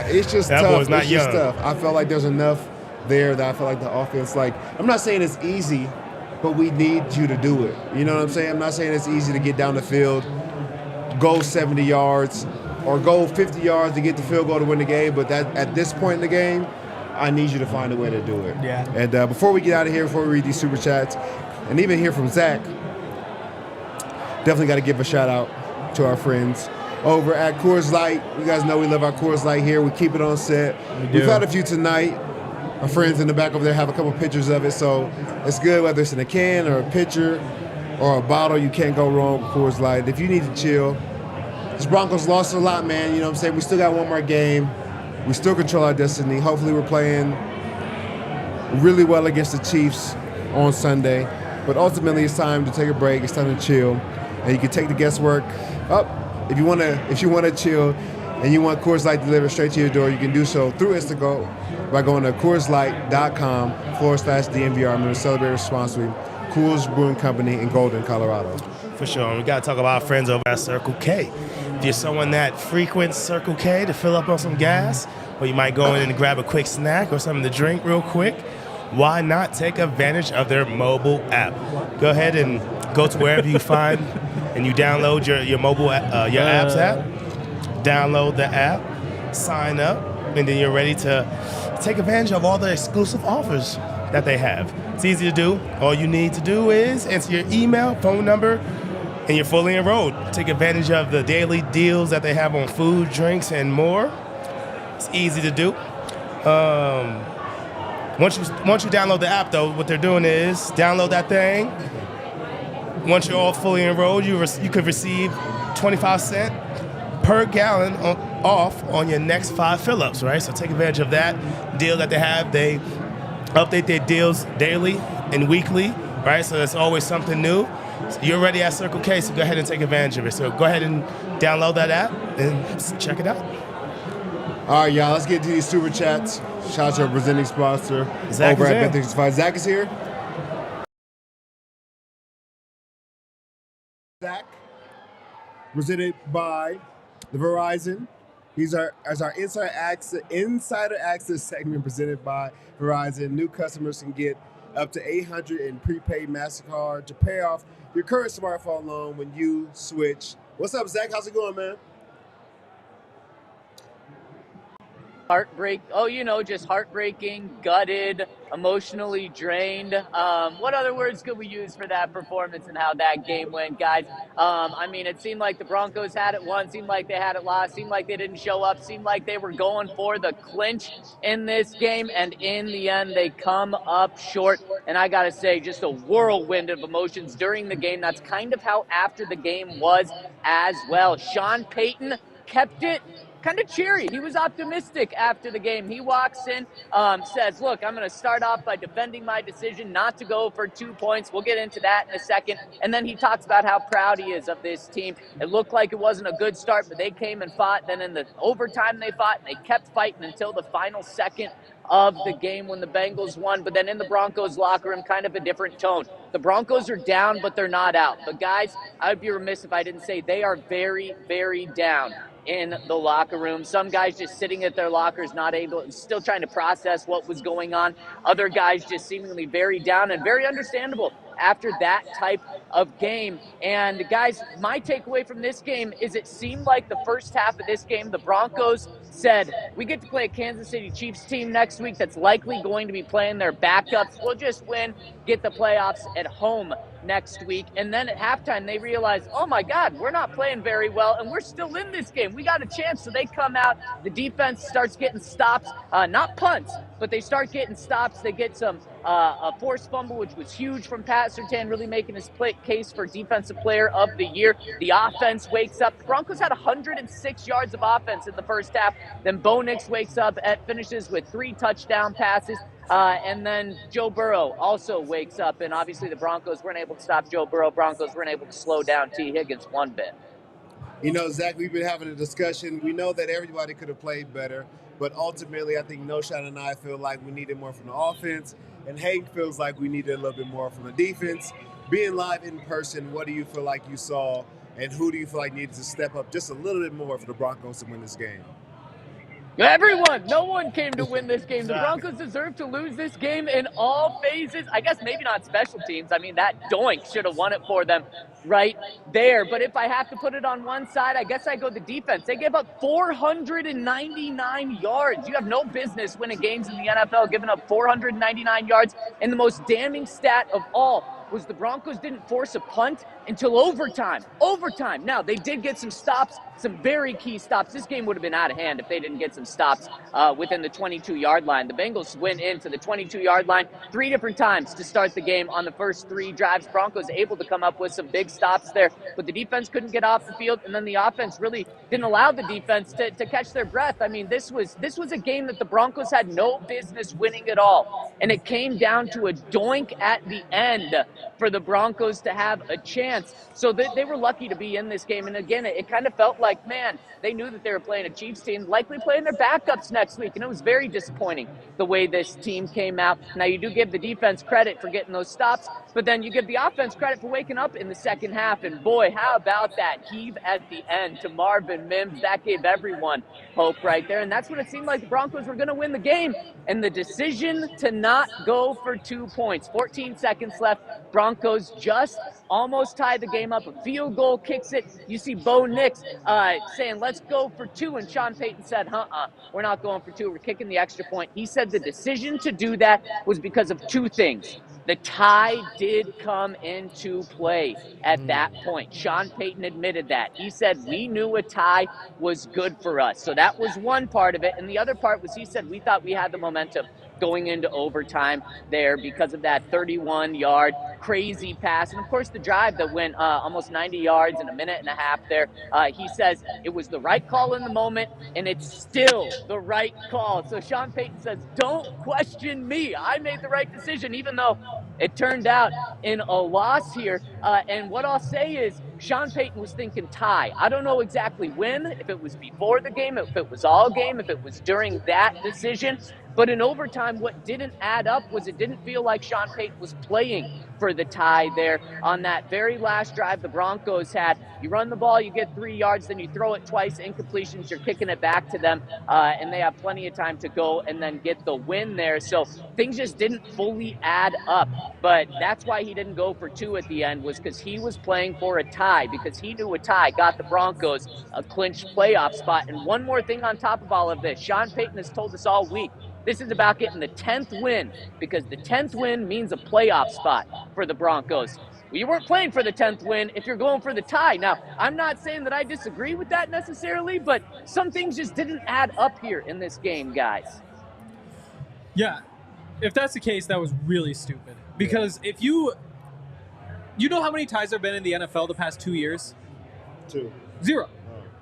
it's just That tough. boy's not It's just young. tough. I felt like there's enough there that I feel like the offense, like, I'm not saying it's easy, but we need you to do it. You know what I'm saying? I'm not saying it's easy to get down the field, go 70 yards, or go 50 yards to get the field goal to win the game, but that at this point in the game, I need you to find a way to do it. Yeah. And before we get out of here, before we read these super chats, and even hear from Zach, definitely got to give a shout out to our friends over at Coors Light. You guys know we love our Coors Light here. We keep it on set. We've had a few tonight. Our friends in the back over there have a couple pictures of it, so it's good whether it's in a can or a pitcher or a bottle. You can't go wrong with Coors Light. If you need to chill, This Broncos lost a lot, man. You know what I'm saying? We still got one more game. We still control our destiny. Hopefully we're playing really well against the Chiefs on Sunday. But ultimately, it's time to take a break. It's time to chill. And you can take the guesswork up. If you want to chill and you want Coors Light delivered straight to your door, you can do so through Instago by going to CoorsLight.com/DNVR. I'm going to celebrate responsibly. Coors Brewing Company in Golden, Colorado. For sure. And we got to talk about our friends over at Circle K. If you're someone that frequents Circle K to fill up on some gas, or you might go in and grab a quick snack or something to drink real quick, why not take advantage of their mobile app? Go ahead and go to wherever you find and you download your mobile your apps app. Download the app, sign up, and then you're ready to take advantage of all the exclusive offers that they have. It's easy to do. All you need to do is enter your email, phone number, and you're fully enrolled. Take advantage of the daily deals that they have on food, drinks, and more. It's easy to do. Once you download the app, though, what they're doing is download that thing. Once you're all fully enrolled, you could receive 25 cents per gallon off on your next 5 fill-ups, right? So take advantage of that deal that they have. They update their deals daily and weekly, right? So there's always something new. So you're ready at Circle K, so go ahead and take advantage of it. So go ahead and download that app and check it out. All right, y'all, let's get to these super chats. Shout out to our presenting sponsor Zach over is at here. Bet365. Zach is here. Zach, presented by the Verizon. He's our insider access segment presented by Verizon. New customers can get up to $800 in prepaid MasterCard to pay off your current smartphone loan when you switch. What's up, Zach? How's it going, man? Just heartbreaking, gutted, emotionally drained. What other words could we use for that performance and how that game went, guys? It seemed like the Broncos had it won, seemed like they had it lost, seemed like they didn't show up, seemed like they were going for the clinch in this game, and in the end, they come up short. And I got to say, just a whirlwind of emotions during the game. That's kind of how after the game was as well. Sean Payton kept it kind of cheery. He was optimistic after the game. He walks in, says, look, I'm going to start off by defending my decision not to go for 2 points. We'll get into that in a second. And then he talks about how proud he is of this team. It looked like it wasn't a good start, but they came and fought. Then in the overtime they fought, and they kept fighting until the final second of the game when the Bengals won. But then in the Broncos locker room, kind of a different tone. The Broncos are down, but they're not out. But guys, I would be remiss if I didn't say they are very, very down in the locker room. Some guys just sitting at their lockers, still trying to process what was going on. Other guys just seemingly very down, and very understandable after that type of game. And guys, my takeaway from this game is it seemed like the first half of this game, the Broncos said, we get to play a Kansas City Chiefs team next week that's likely going to be playing their backups. We'll just win, get the playoffs at home next week. And then at halftime, they realize, oh my God, we're not playing very well, and we're still in this game. We got a chance. So they come out, the defense starts getting stops, not punts, but they start getting stops. They get a forced fumble, which was huge from Pat Surtain, really making his case for Defensive Player of the Year. The offense wakes up. The Broncos had 106 yards of offense in the first half. Then Bo Nix wakes up and finishes with 3 touchdown passes. And then Joe Burrow also wakes up. And obviously the Broncos weren't able to stop Joe Burrow. Broncos weren't able to slow down T. Higgins one bit. You know, Zach, we've been having a discussion. We know that everybody could have played better, but ultimately I think Knowshon and I feel like we needed more from the offense, and Hank feels like we needed a little bit more from the defense. Being live in person, what do you feel like you saw, and who do you feel like needed to step up just a little bit more for the Broncos to win this game? Everyone, no one came to win this game. The Broncos deserve to lose this game in all phases. I guess maybe not special teams. I mean, that doink should have won it for them right there. But if I have to put it on one side, I guess I go the defense. They gave up 499 yards. You have no business winning games in the NFL, giving up 499 yards. And the most damning stat of all, was the Broncos didn't force a punt until overtime. Overtime. Now, they did get some stops, some very key stops. This game would have been out of hand if they didn't get some stops within the 22-yard line. The Bengals went into the 22-yard line 3 different times to start the game on the first 3 drives. Broncos able to come up with some big stops there, but the defense couldn't get off the field, and then the offense really didn't allow the defense to catch their breath. I mean, this was a game that the Broncos had no business winning at all, and it came down to a doink at the end for the Broncos to have a chance. So they were lucky to be in this game, and again, it kind of felt like, man, they knew that they were playing a Chiefs team, likely playing their backups next week, and it was very disappointing the way this team came out. Now, you do give the defense credit for getting those stops, but then you give the offense credit for waking up in the second half, and boy, how about that heave at the end to Marvin Mims? That gave everyone hope right there, and that's when it seemed like the Broncos were going to win the game, and the decision to not go for 2 points. 14 seconds left. Broncos just almost tie the game up. A field goal kicks it. You see Bo Nix saying, let's go for 2, and Sean Payton said, we're not going for 2. We're kicking the extra point. He said the decision to do that was because of 2 things. The tie did come into play at that point. Sean Payton admitted that. He said, we knew a tie was good for us. So that was one part of it. And the other part was he said, we thought we had the momentum going into overtime there because of that 31-yard crazy pass. And, of course, the drive that went almost 90 yards in a minute and a half there. He says it was the right call in the moment, and it's still the right call. So Sean Payton says, don't question me. I made the right decision, even though it turned out in a loss here. And what I'll say is Sean Payton was thinking tie. I don't know exactly when, if it was before the game, if it was all game, if it was during that decision. But in overtime, what didn't add up was it didn't feel like Sean Payton was playing for the tie there on that very last drive the Broncos had. You run the ball, you get 3 yards, then you throw it twice, incompletions, you're kicking it back to them, and they have plenty of time to go and then get the win there. So things just didn't fully add up. But that's why he didn't go for 2 at the end, was because he was playing for a tie, because he knew a tie got the Broncos a clinched playoff spot. And one more thing on top of all of this, Sean Payton has told us all week, this is about getting the 10th win, because the 10th win means a playoff spot for the Broncos. Well, you weren't playing for the 10th win if you're going for the tie. Now, I'm not saying that I disagree with that necessarily, but some things just didn't add up here in this game, guys. Yeah, if that's the case, that was really stupid. Because if you know how many ties there have been in the NFL the past 2 years? 2. 0.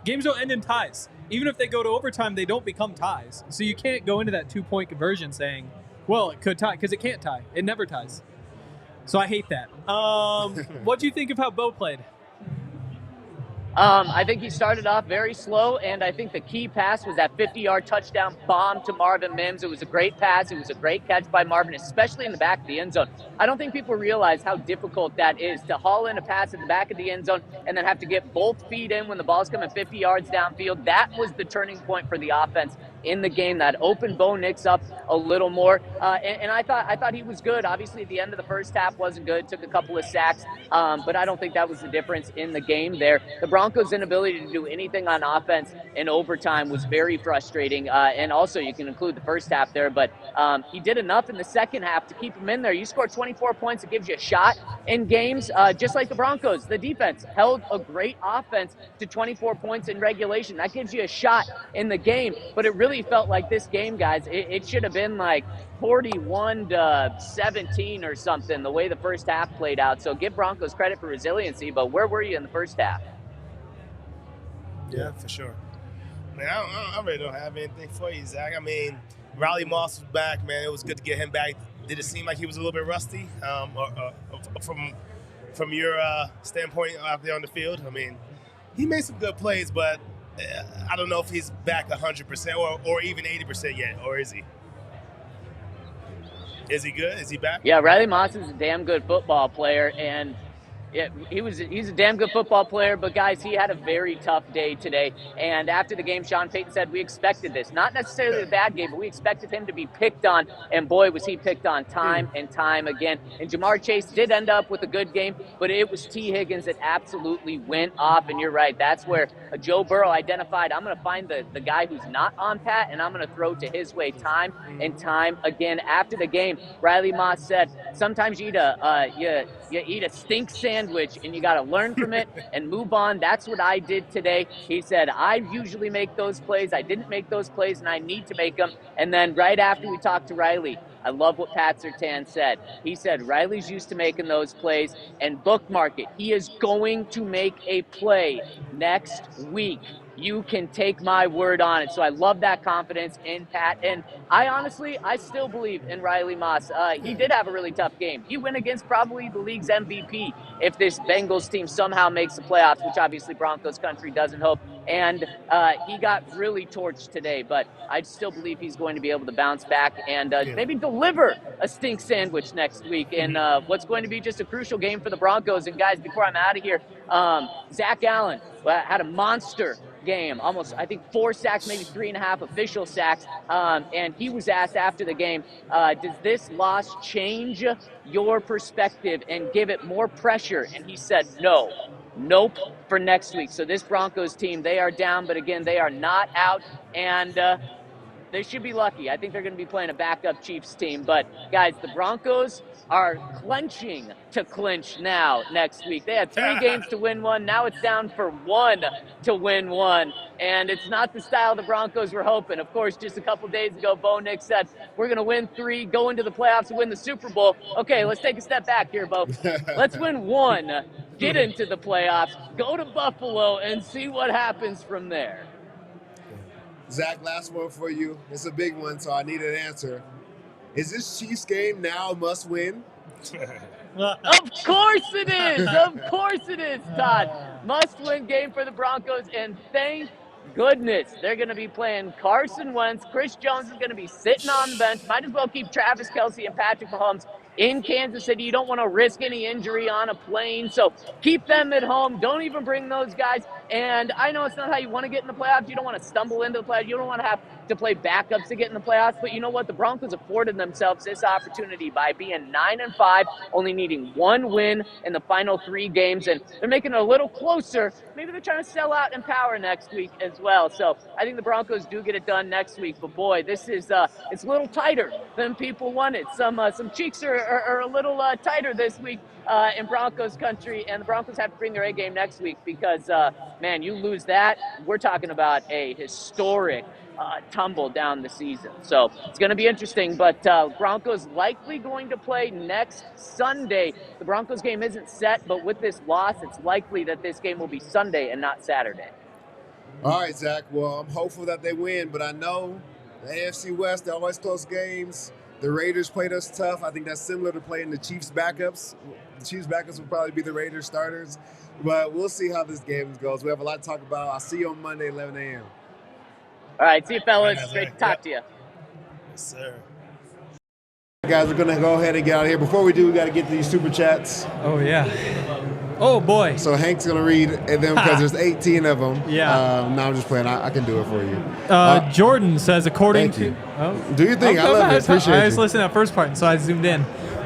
Games don't end in ties. Even if they go to overtime, they don't become ties. So you can't go into that 2-point conversion saying, well, it could tie, because it can't tie. It never ties. So I hate that. What do you think of how Bo played? I think he started off very slow, and I think the key pass was that 50-yard touchdown bomb to Marvin Mims. It was a great pass. It was a great catch by Marvin, especially in the back of the end zone. I don't think people realize how difficult that is, to haul in a pass at the back of the end zone and then have to get both feet in when the ball's coming 50 yards downfield. That was the turning point for the offense in the game. That opened Bo Nix up a little more, and I thought he was good. Obviously, at the end of the first half wasn't good. Took a couple of sacks, but I don't think that was the difference in the game there. The Broncos' inability to do anything on offense in overtime was very frustrating, and also you can include the first half there, but he did enough in the second half to keep him in there. You score 24 points, it gives you a shot in games, just like the Broncos. The defense held a great offense to 24 points in regulation. That gives you a shot in the game, but it really felt like this game, guys, it should have been like 41-17 or something, the way the first half played out. So give Broncos credit for resiliency, but where were you in the first half? Yeah, for sure. Man, I really don't have anything for you, Zach. I mean, Riley Moss was back, man. It was good to get him back. Did it seem like he was a little bit rusty from your standpoint out there on the field? I mean, he made some good plays, but I don't know if he's back 100% or even 80% yet, or is he? Is he good? Is he back? Yeah, Riley Moss is a damn good football player, and Yeah, he's a damn good football player, but guys, he had a very tough day today. And after the game, Sean Payton said we expected this. Not necessarily a bad game, but we expected him to be picked on. And boy, was he picked on time and time again. And Jamar Chase did end up with a good game, but it was T. Higgins that absolutely went off. And you're right, that's where Joe Burrow identified, I'm going to find the guy who's not on pat, and I'm going to throw to his way time and time again. After the game, Riley Moss said, sometimes you eat a stink sandwich and you got to learn from it and move on. That's what I did today. He said, I usually make those plays. I didn't make those plays and I need to make them. And then right after we talked to Riley, I love what Pat Surtain said. He said, Riley's used to making those plays, and bookmark it. He is going to make a play next week. You can take my word on it. So I love that confidence in Pat. And I still believe in Riley Moss. He did have a really tough game. He went against probably the league's MVP if this Bengals team somehow makes the playoffs, which obviously Broncos country doesn't hope. And he got really torched today, but I still believe he's going to be able to bounce back and maybe deliver a stink sandwich next week in what's going to be just a crucial game for the Broncos. And guys, before I'm out of here, Zach Allen had a monster game, almost, I think, 4 sacks, maybe 3.5 official sacks. And he was asked after the game, does this loss change your perspective and give it more pressure? And he said, nope, for next week. So this Broncos team, they are down, but again, they are not out. And they should be lucky. I think they're going to be playing a backup Chiefs team. But, guys, the Broncos are clenching to clinch now next week. They had 3 games to win 1. Now it's down for 1 to win 1. And it's not the style the Broncos were hoping. Of course, just a couple days ago, Bo Nix said, we're going to win 3, go into the playoffs and win the Super Bowl. Okay, let's take a step back here, Bo. Let's win 1, get into the playoffs, go to Buffalo, and see what happens from there. Zach, last one for you. It's a big one, so I need an answer. Is this Chiefs game now a must win? Of course it is. Of course it is, Todd. Must-win game for the Broncos, and thank goodness they're going to be playing Carson Wentz. Chris Jones is going to be sitting on the bench. Might as well keep Travis Kelce and Patrick Mahomes in Kansas City. You don't want to risk any injury on a plane, so keep them at home. Don't even bring those guys. And I know it's not how you want to get in the playoffs. You don't want to stumble into the playoffs. You don't want to have to play backups to get in the playoffs. But you know what? The Broncos afforded themselves this opportunity by being 9-5, only needing 1 win in the final 3 games. And they're making it a little closer. Maybe they're trying to sell out in power next week as well. So I think the Broncos do get it done next week. But boy, this is it's a little tighter than people wanted. Some cheeks are a little tighter this week in Broncos country, and the Broncos have to bring their A game next week because, man, you lose that, we're talking about a historic tumble down the season. So it's going to be interesting, but Broncos likely going to play next Sunday. The Broncos game isn't set, but with this loss, it's likely that this game will be Sunday and not Saturday. All right, Zach. Well, I'm hopeful that they win, but I know the AFC West, they're always close games. The Raiders played us tough. I think that's similar to playing the Chiefs backups. The Chiefs backups will probably be the Raiders starters. But we'll see how this game goes. We have a lot to talk about. I'll see you on Monday, 11 a.m. All right, see you, fellas. Great to talk to you. Yes, sir. Guys, we're going to go ahead and get out of here. Before we do, we got to get to these super chats. Oh, yeah. Oh, boy. So Hank's going to read them because there's 18 of them. Yeah. No, I'm just playing. I can do it for you. Jordan says, according to... Do your thing. I love it. Appreciate it. I just listened to that first part, so I zoomed in.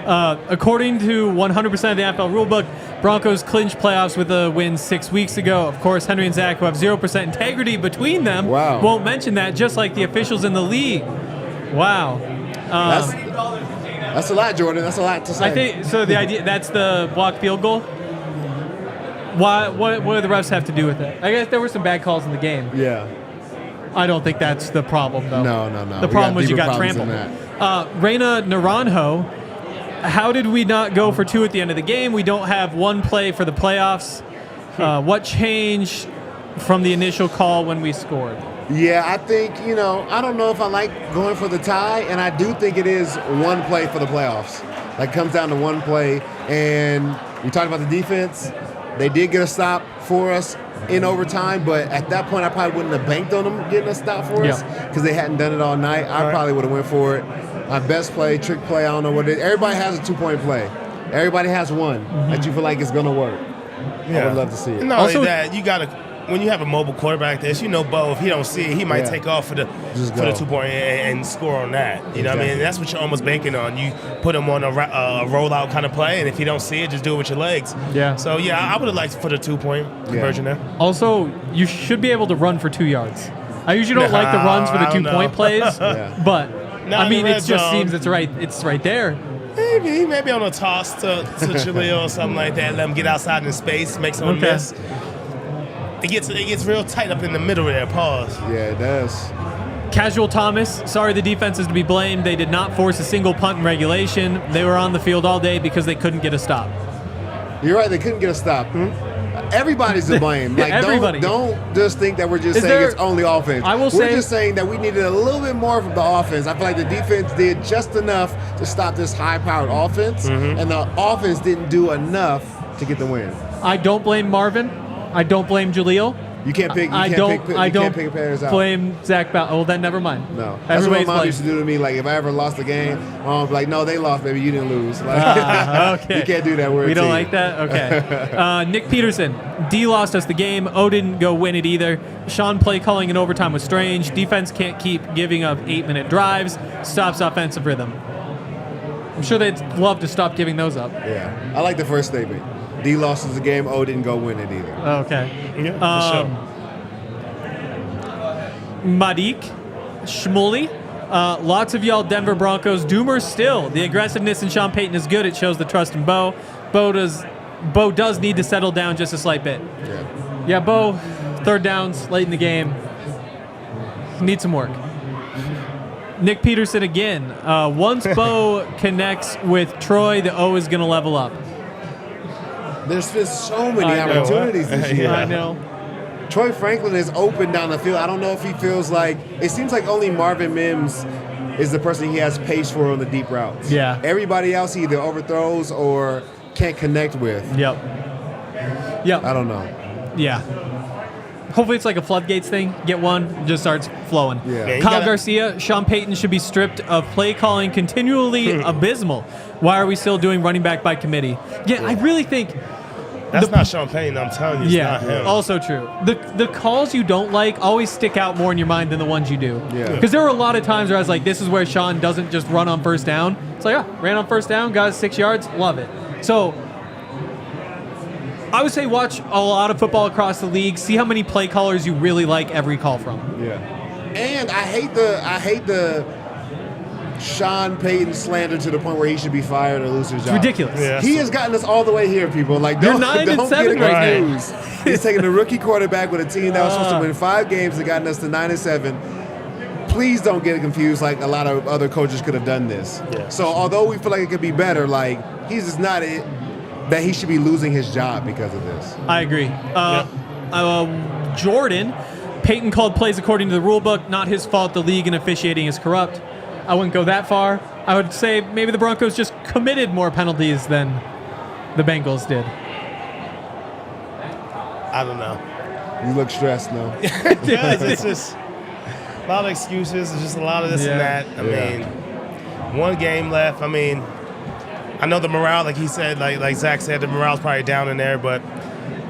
According to 100% of the NFL rulebook, Broncos clinched playoffs with a win 6 weeks ago. Of course, Henry and Zach, who have 0% integrity between them, won't mention that, just like the officials in the league. Wow. That's a lot, Jordan. That's a lot to say. I think so. The idea that's the blocked field goal. What do the refs have to do with it? I guess there were some bad calls in the game. Yeah. I don't think that's the problem, though. No. The problem was you got trampled. Reina Naranjo, how did we not go for 2 at the end of the game? We don't have 1 play for the playoffs. What changed from the initial call when we scored? Yeah, I think, I don't know if I like going for the tie, and I do think it is 1 play for the playoffs. Like, it comes down to 1 play, and we talked about the defense. They did get a stop for us in overtime, but at that point, I probably wouldn't have banked on them getting a stop for us because they hadn't done it all night. I probably would have went for it. My best play, trick play, I don't know what it is. Everybody has a 2-point play. Everybody has one that you feel like is going to work. I would love to see it. Not Also- only that, you got to, when you have a mobile quarterback like this, Bo, if he don't see it, he might take off for the 2-point and score on that. You know what I mean? And that's what you're almost banking on. You put him on a rollout kind of play, and if you don't see it, just do it with your legs. Yeah. So, I would have liked to put a 2-point conversion there. Also, you should be able to run for 2 yards. I usually don't like the runs for the 2-point plays, but I mean, it just seems it's right there. Maybe on a toss to Jaleel or something like that. Let him get outside in space, make someone miss. It gets real tight up in the middle there. Pause. Yeah, it does. Casual Thomas, sorry the defense is to be blamed. They did not force a single punt in regulation. They were on the field all day because they couldn't get a stop. You're right. They couldn't get a stop. Everybody's to blame. Like, Everybody. Don't just think that we're just saying it's only offense. We're just saying that we needed a little bit more from the offense. I feel like the defense did just enough to stop this high-powered offense, and the offense didn't do enough to get the win. I don't blame Marvin. I don't blame Jaleel. You can't pick. I don't players out. blame Zach Bell. Oh, then never mind. No, that's what my mom used to do to me. Like, if I ever lost a game, Mom's like, "No, they lost, baby. You didn't lose." Like, okay. You can't do that. We don't like that. Okay. Nick Peterson. D lost us the game. O didn't go win it either. Sean play calling in overtime was strange. Defense can't keep giving up 8-minute drives. Stops offensive rhythm. I'm sure they'd love to stop giving those up. Yeah, I like the first statement. D lost us the game. O didn't go win it either. Okay. Yeah, for sure. Madik, Shmuley, lots of y'all Denver Broncos doomer still. The aggressiveness in Sean Payton is good. It shows the trust in Bo. Bo does need to settle down just a slight bit. Yeah, Bo, third downs late in the game. Need some work. Nick Peterson again. Once Bo connects with Troy, the O is going to level up. There's been so many opportunities this year. I know. Troy Franklin is open down the field. I don't know if he feels like – it seems like only Marvin Mims is the person he has pace for on the deep routes. Yeah. Everybody else he either overthrows or can't connect with. Yep. I don't know. Yeah. Hopefully it's like a floodgates thing. Get one, just starts flowing. Yeah. Kyle Garcia, Sean Payton should be stripped of play calling continually abysmal. Why are we still doing running back by committee? Yeah, I really think that's not Sean Payton. I'm telling you, it's not him. Also true. The calls you don't like always stick out more in your mind than the ones you do. Yeah. Because there were a lot of times where I was like, this is where Sean doesn't just run on first down. It's like, ran on first down, got 6 yards, love it. So I would say watch a lot of football across the league. See how many play callers you really like every call from. Yeah. And I hate the Sean Payton slander to the point where he should be fired or lose his job. It's ridiculous. Yeah. He has gotten us all the way here, people. Like, You're don't 9 and get 7 it right confused. He's taking a rookie quarterback with a team that was supposed to win 5 games and gotten us to 9 and 7. Please don't get it confused like a lot of other coaches could have done this. Yeah. So although we feel like it could be better, like, he's just not it that he should be losing his job because of this. I agree. Jordan, Payton called plays according to the rule book. Not his fault. The league and officiating is corrupt. I wouldn't go that far. I would say maybe the Broncos just committed more penalties than the Bengals did. I don't know. You look stressed now. It's just a lot of excuses. It's just a lot of this and that. I mean, one game left. I mean, I know the morale, like he said, like Zach said, the morale's probably down in there, but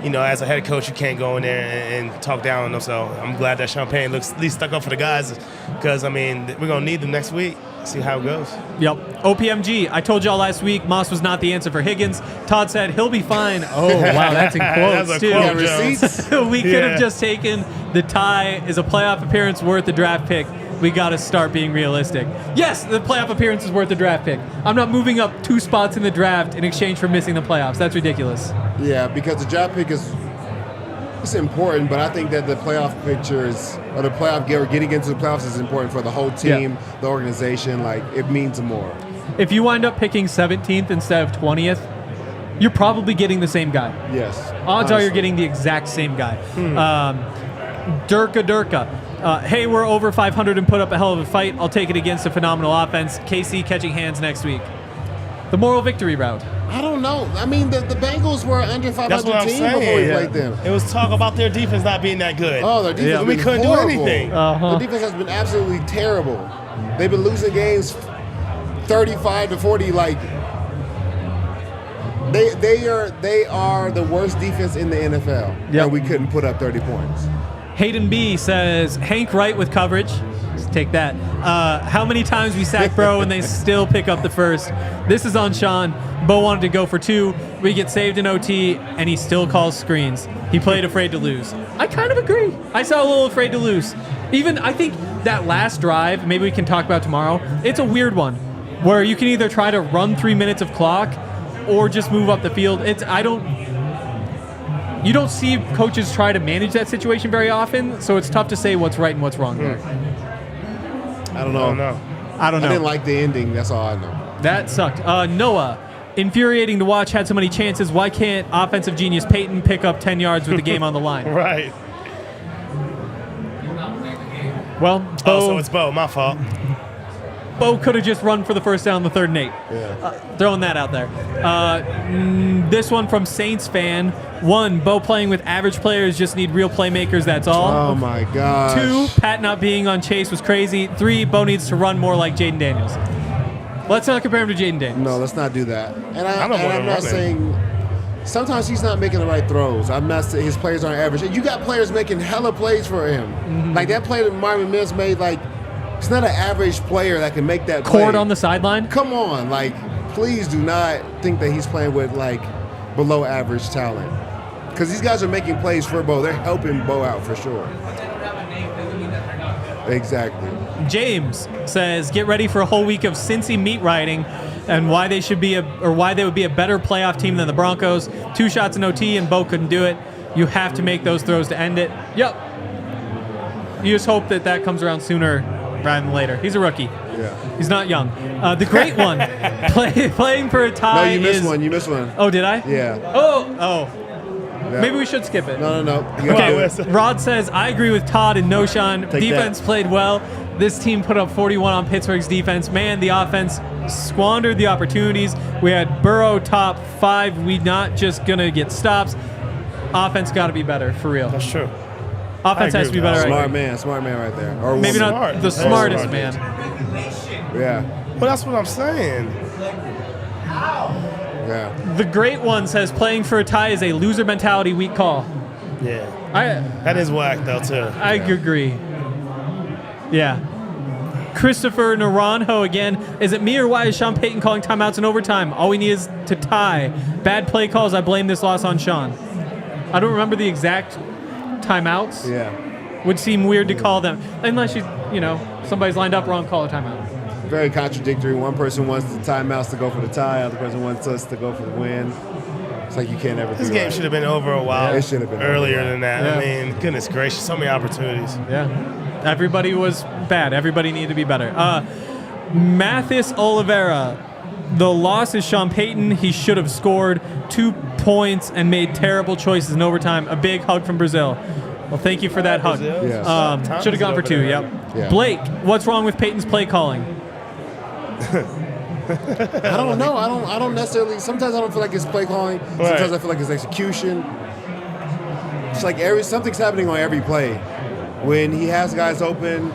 you know, as a head coach, you can't go in there and talk down on them. So I'm glad that Sean Payton looks at least stuck up for the guys because, I mean, we're going to need them next week. See how it goes. Yep. OPMG, I told y'all last week Moss was not the answer for Higgins. Todd said he'll be fine. Oh, wow, that's in quotes, That's a too. quote, receipts. We could have just taken the tie. Is a playoff appearance worth a draft pick? We got to start being realistic. Yes, the playoff appearance is worth a draft pick. I'm not moving up 2 spots in the draft in exchange for missing the playoffs. That's ridiculous. Yeah, because the draft pick it's important, but I think that the playoff pictures or the playoff getting into the playoffs is important for the whole team, the organization. Like, it means more. If you wind up picking 17th instead of 20th, you're probably getting the same guy. Yes. Odds are you're getting the exact same guy. Durka. Hey, we're over 500 and put up a hell of a fight. I'll take it against a phenomenal offense. KC catching hands next week. The moral victory route. I don't know. I mean, the Bengals were under 500 team before we played them. It was talk about their defense not being that good. Oh, their defense has been we couldn't horrible. do anything. The defense has been absolutely terrible. They've been losing games 35 to 40. Like, They are the worst defense in the NFL. Yep. And we couldn't put up 30 points. Hayden B says, Hank Wright with coverage. Let's take that. How many times we sack Burrow and they still pick up the first? This is on Sean. Bo wanted to go for 2. We get saved in OT, and he still calls screens. He played afraid to lose. I kind of agree. I saw a little afraid to lose. Even, I think that last drive, maybe we can talk about tomorrow, it's a weird one where you can either try to run 3 minutes of clock or just move up the field. You don't see coaches try to manage that situation very often, so it's tough to say what's right and what's wrong there. I don't know. I don't know. I didn't like the ending. That's all I know. That sucked. Noah, infuriating to watch, had so many chances. Why can't offensive genius Payton pick up 10 yards with the game on the line? Right. Well, So it's Bo. My fault. Bo could have just run for the first down on the 3rd and 8. Yeah. Throwing that out there. This one from Saints fan. 1, Bo playing with average players, just need real playmakers, that's all. Oh, my gosh. 2, Pat not being on Chase was crazy. 3, Bo needs to run more like Jaden Daniels. Let's not compare him to Jaden Daniels. No, let's not do that. And I'm I'm not saying sometimes he's not making the right throws. I'm not saying his players aren't average. You got players making hella plays for him. Mm-hmm. Like that play that Marvin Mims made, like, he's not an average player that can make that play. Cord on the sideline? Come on. Like, please do not think that he's playing with, like, below average talent. Because these guys are making plays for Bo. They're helping Bo out for sure. Exactly. James says, get ready for a whole week of Cincy meat riding and why they would be a better playoff team than the Broncos. 2 shots in OT and Bo couldn't do it. You have to make those throws to end it. Yep. You just hope that comes around sooner rather than later. He's a rookie. Yeah. He's not young. The great one, playing for a tie. No, you missed one. You missed one. Oh, did I? Yeah. Oh. Yeah. Maybe we should skip it. No. You gotta do it. Rod says, I agree with Todd and Knowshon. Take Defense that. played well. This team put up 41 on Pittsburgh's defense. Man, the offense squandered the opportunities. We had Burrow top 5. We not just going to get stops. Offense got to be better, for real. That's true. Offense has to be better. Smart man right there. Or Maybe woman. not the Smart. smartest man. Yeah. Well, that's what I'm saying. Yeah. The great one says, playing for a tie is a loser mentality, weak call. Yeah. I That is whack, though, too. agree. Yeah. Christopher Naranjo again. Is it me or why is Sean Payton calling timeouts in overtime? All we need is to tie. Bad play calls. I blame this loss on Sean. I don't remember the exact timeouts. Yeah. Would seem weird to call them unless somebody's lined up wrong. Call a timeout. Very contradictory. One person wants the timeouts to go for the tie. Other person wants us to go for the win. It's like you can't ever. This game should have been over a while. Yeah, it should have been earlier over. than that. Yeah. I mean, goodness gracious, so many opportunities. Yeah. Everybody was bad. Everybody needed to be better. Mathis Oliveira. The loss is Sean Payton. He should have scored 2 points and made terrible choices in overtime. A big hug from Brazil. Well, thank you for that hug. Yes. Should have gone for 2. Yep. Yeah. Blake, what's wrong with Payton's play calling? I don't know. I don't necessarily. Sometimes I don't feel like it's play calling. Sometimes I feel like it's execution. It's like something's happening on every play. When he has guys open,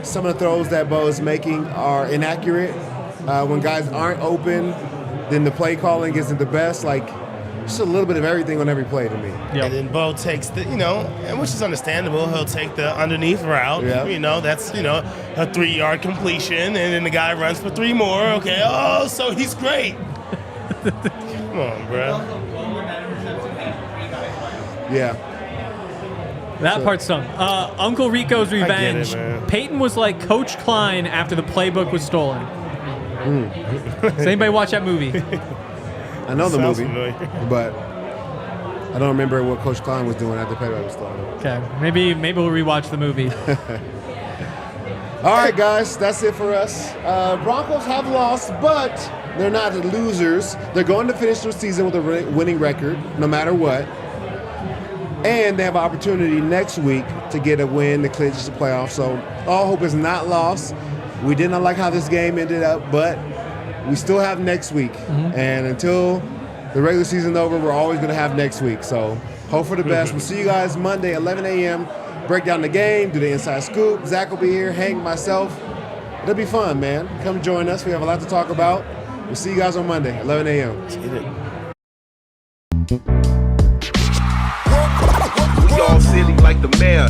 some of the throws that Bo is making are inaccurate. When guys aren't open, then the play calling isn't the best. Like, just a little bit of everything on every play to me. Yep. And then Bo takes the, and which is understandable. He'll take the underneath route. Yeah. That's, a 3-yard completion, and then the guy runs for 3 more. Okay. Oh, so he's great. Come on, bro. Yeah. That part stung. Uncle Rico's Revenge. I get it, man. Peyton was like Coach Klein after the playbook was stolen. Does anybody watch that movie? I know the Sounds movie, familiar. but I don't remember what Coach Klein was doing after Payton was stolen. Okay, maybe we'll rewatch the movie. All right, guys, that's it for us. Broncos have lost, but they're not losers. They're going to finish the season with a winning record, no matter what. And they have an opportunity next week to get a win to clinch the playoffs. So all hope is not lost. We did not like how this game ended up, but we still have next week. And until the regular season's over, we're always going to have next week. So hope for the best. We'll see you guys Monday, 11 a.m. Break down the game, do the inside scoop. Zach will be here, Hank, myself. It'll be fun, man. Come join us. We have a lot to talk about. We'll see you guys on Monday, 11 a.m. Get it. We all silly like the mayor.